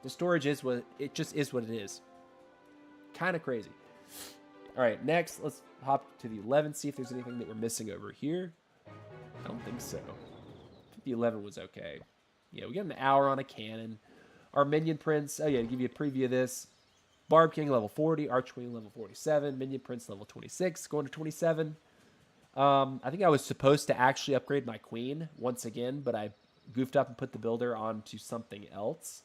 The storage is what it just is what it is. Kind of crazy. All right, next, let's hop to the 11, see if there's anything that we're missing over here. I don't think so. I think the 11 was okay. Yeah, we got an hour on a cannon. Our minion prince, oh yeah, to give you a preview of this. Barb King level 40, Archqueen level 47, Minion Prince level 26, going to 27. I think I was supposed to actually upgrade my queen once again, but I goofed up and put the builder onto something else.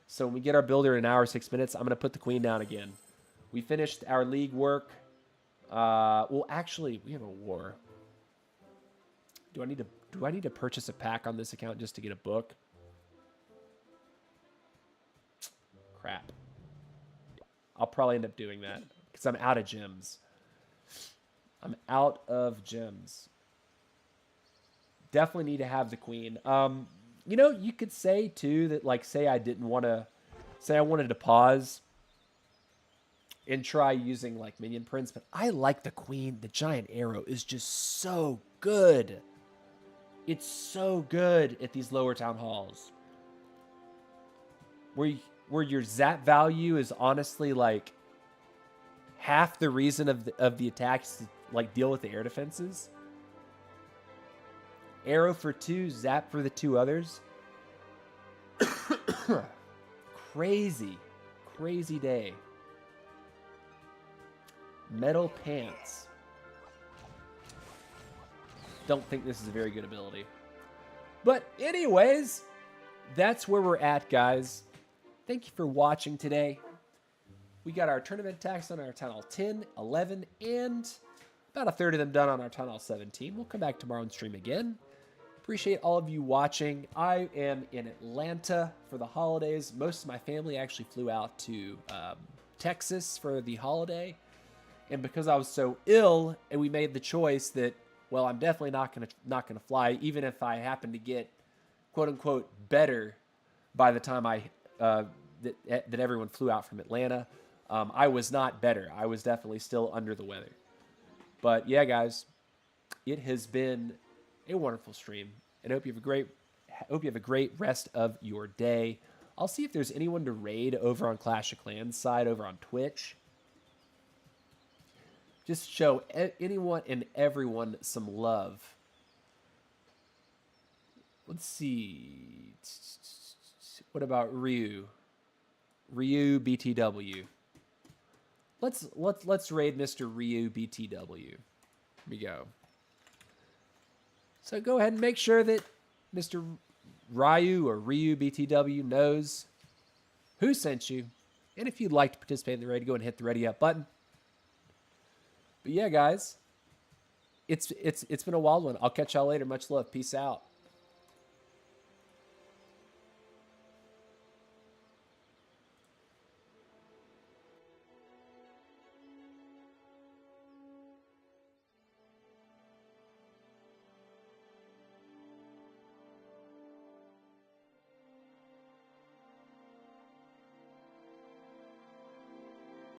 So when we get our builder in an hour, 6 minutes, I'm going to put the queen down again. We finished our league work. Well, actually, we have a war. Do I need to purchase a pack on this account just to get a book? Crap. I'll probably end up doing that because I'm out of gems. I'm out of gems. Definitely need to have the queen. You know, you could say too that, like, say I wanted to pause and try using like minion prince, but I like the queen. The giant arrow is just so good. It's so good at these lower town halls, where your zap value is honestly like half the reason of the attacks to like deal with the air defenses. Arrow for 2, zap for the 2 others. Crazy day. Metal pants. Don't think this is a very good ability. But anyways, that's where we're at, guys. Thank you for watching today. We got our tournament attacks on our Town Hall 10, 11, and about a third of them done on our Town Hall 17. We'll come back tomorrow and stream again. Appreciate all of you watching. I am in Atlanta for the holidays. Most of my family actually flew out to Texas for the holiday. And because I was so ill, and we made the choice that, well, I'm definitely not gonna fly, even if I happen to get quote unquote better by the time that everyone flew out from Atlanta. I was not better. I was definitely still under the weather. But yeah, guys, it has been a wonderful stream, and I hope you have a great rest of your day. I'll see if there's anyone to raid over on Clash of Clans side over on Twitch. Just show anyone and everyone some love. Let's see. What about Ryu? Ryu BTW. Let's raid Mr. Ryu BTW. Here we go. So go ahead and make sure that Mr. Ryu or Ryu BTW knows who sent you. And if you'd like to participate in the raid, go and hit the ready up button. But yeah, guys, it's been a wild one. I'll catch y'all later. Much love. Peace out.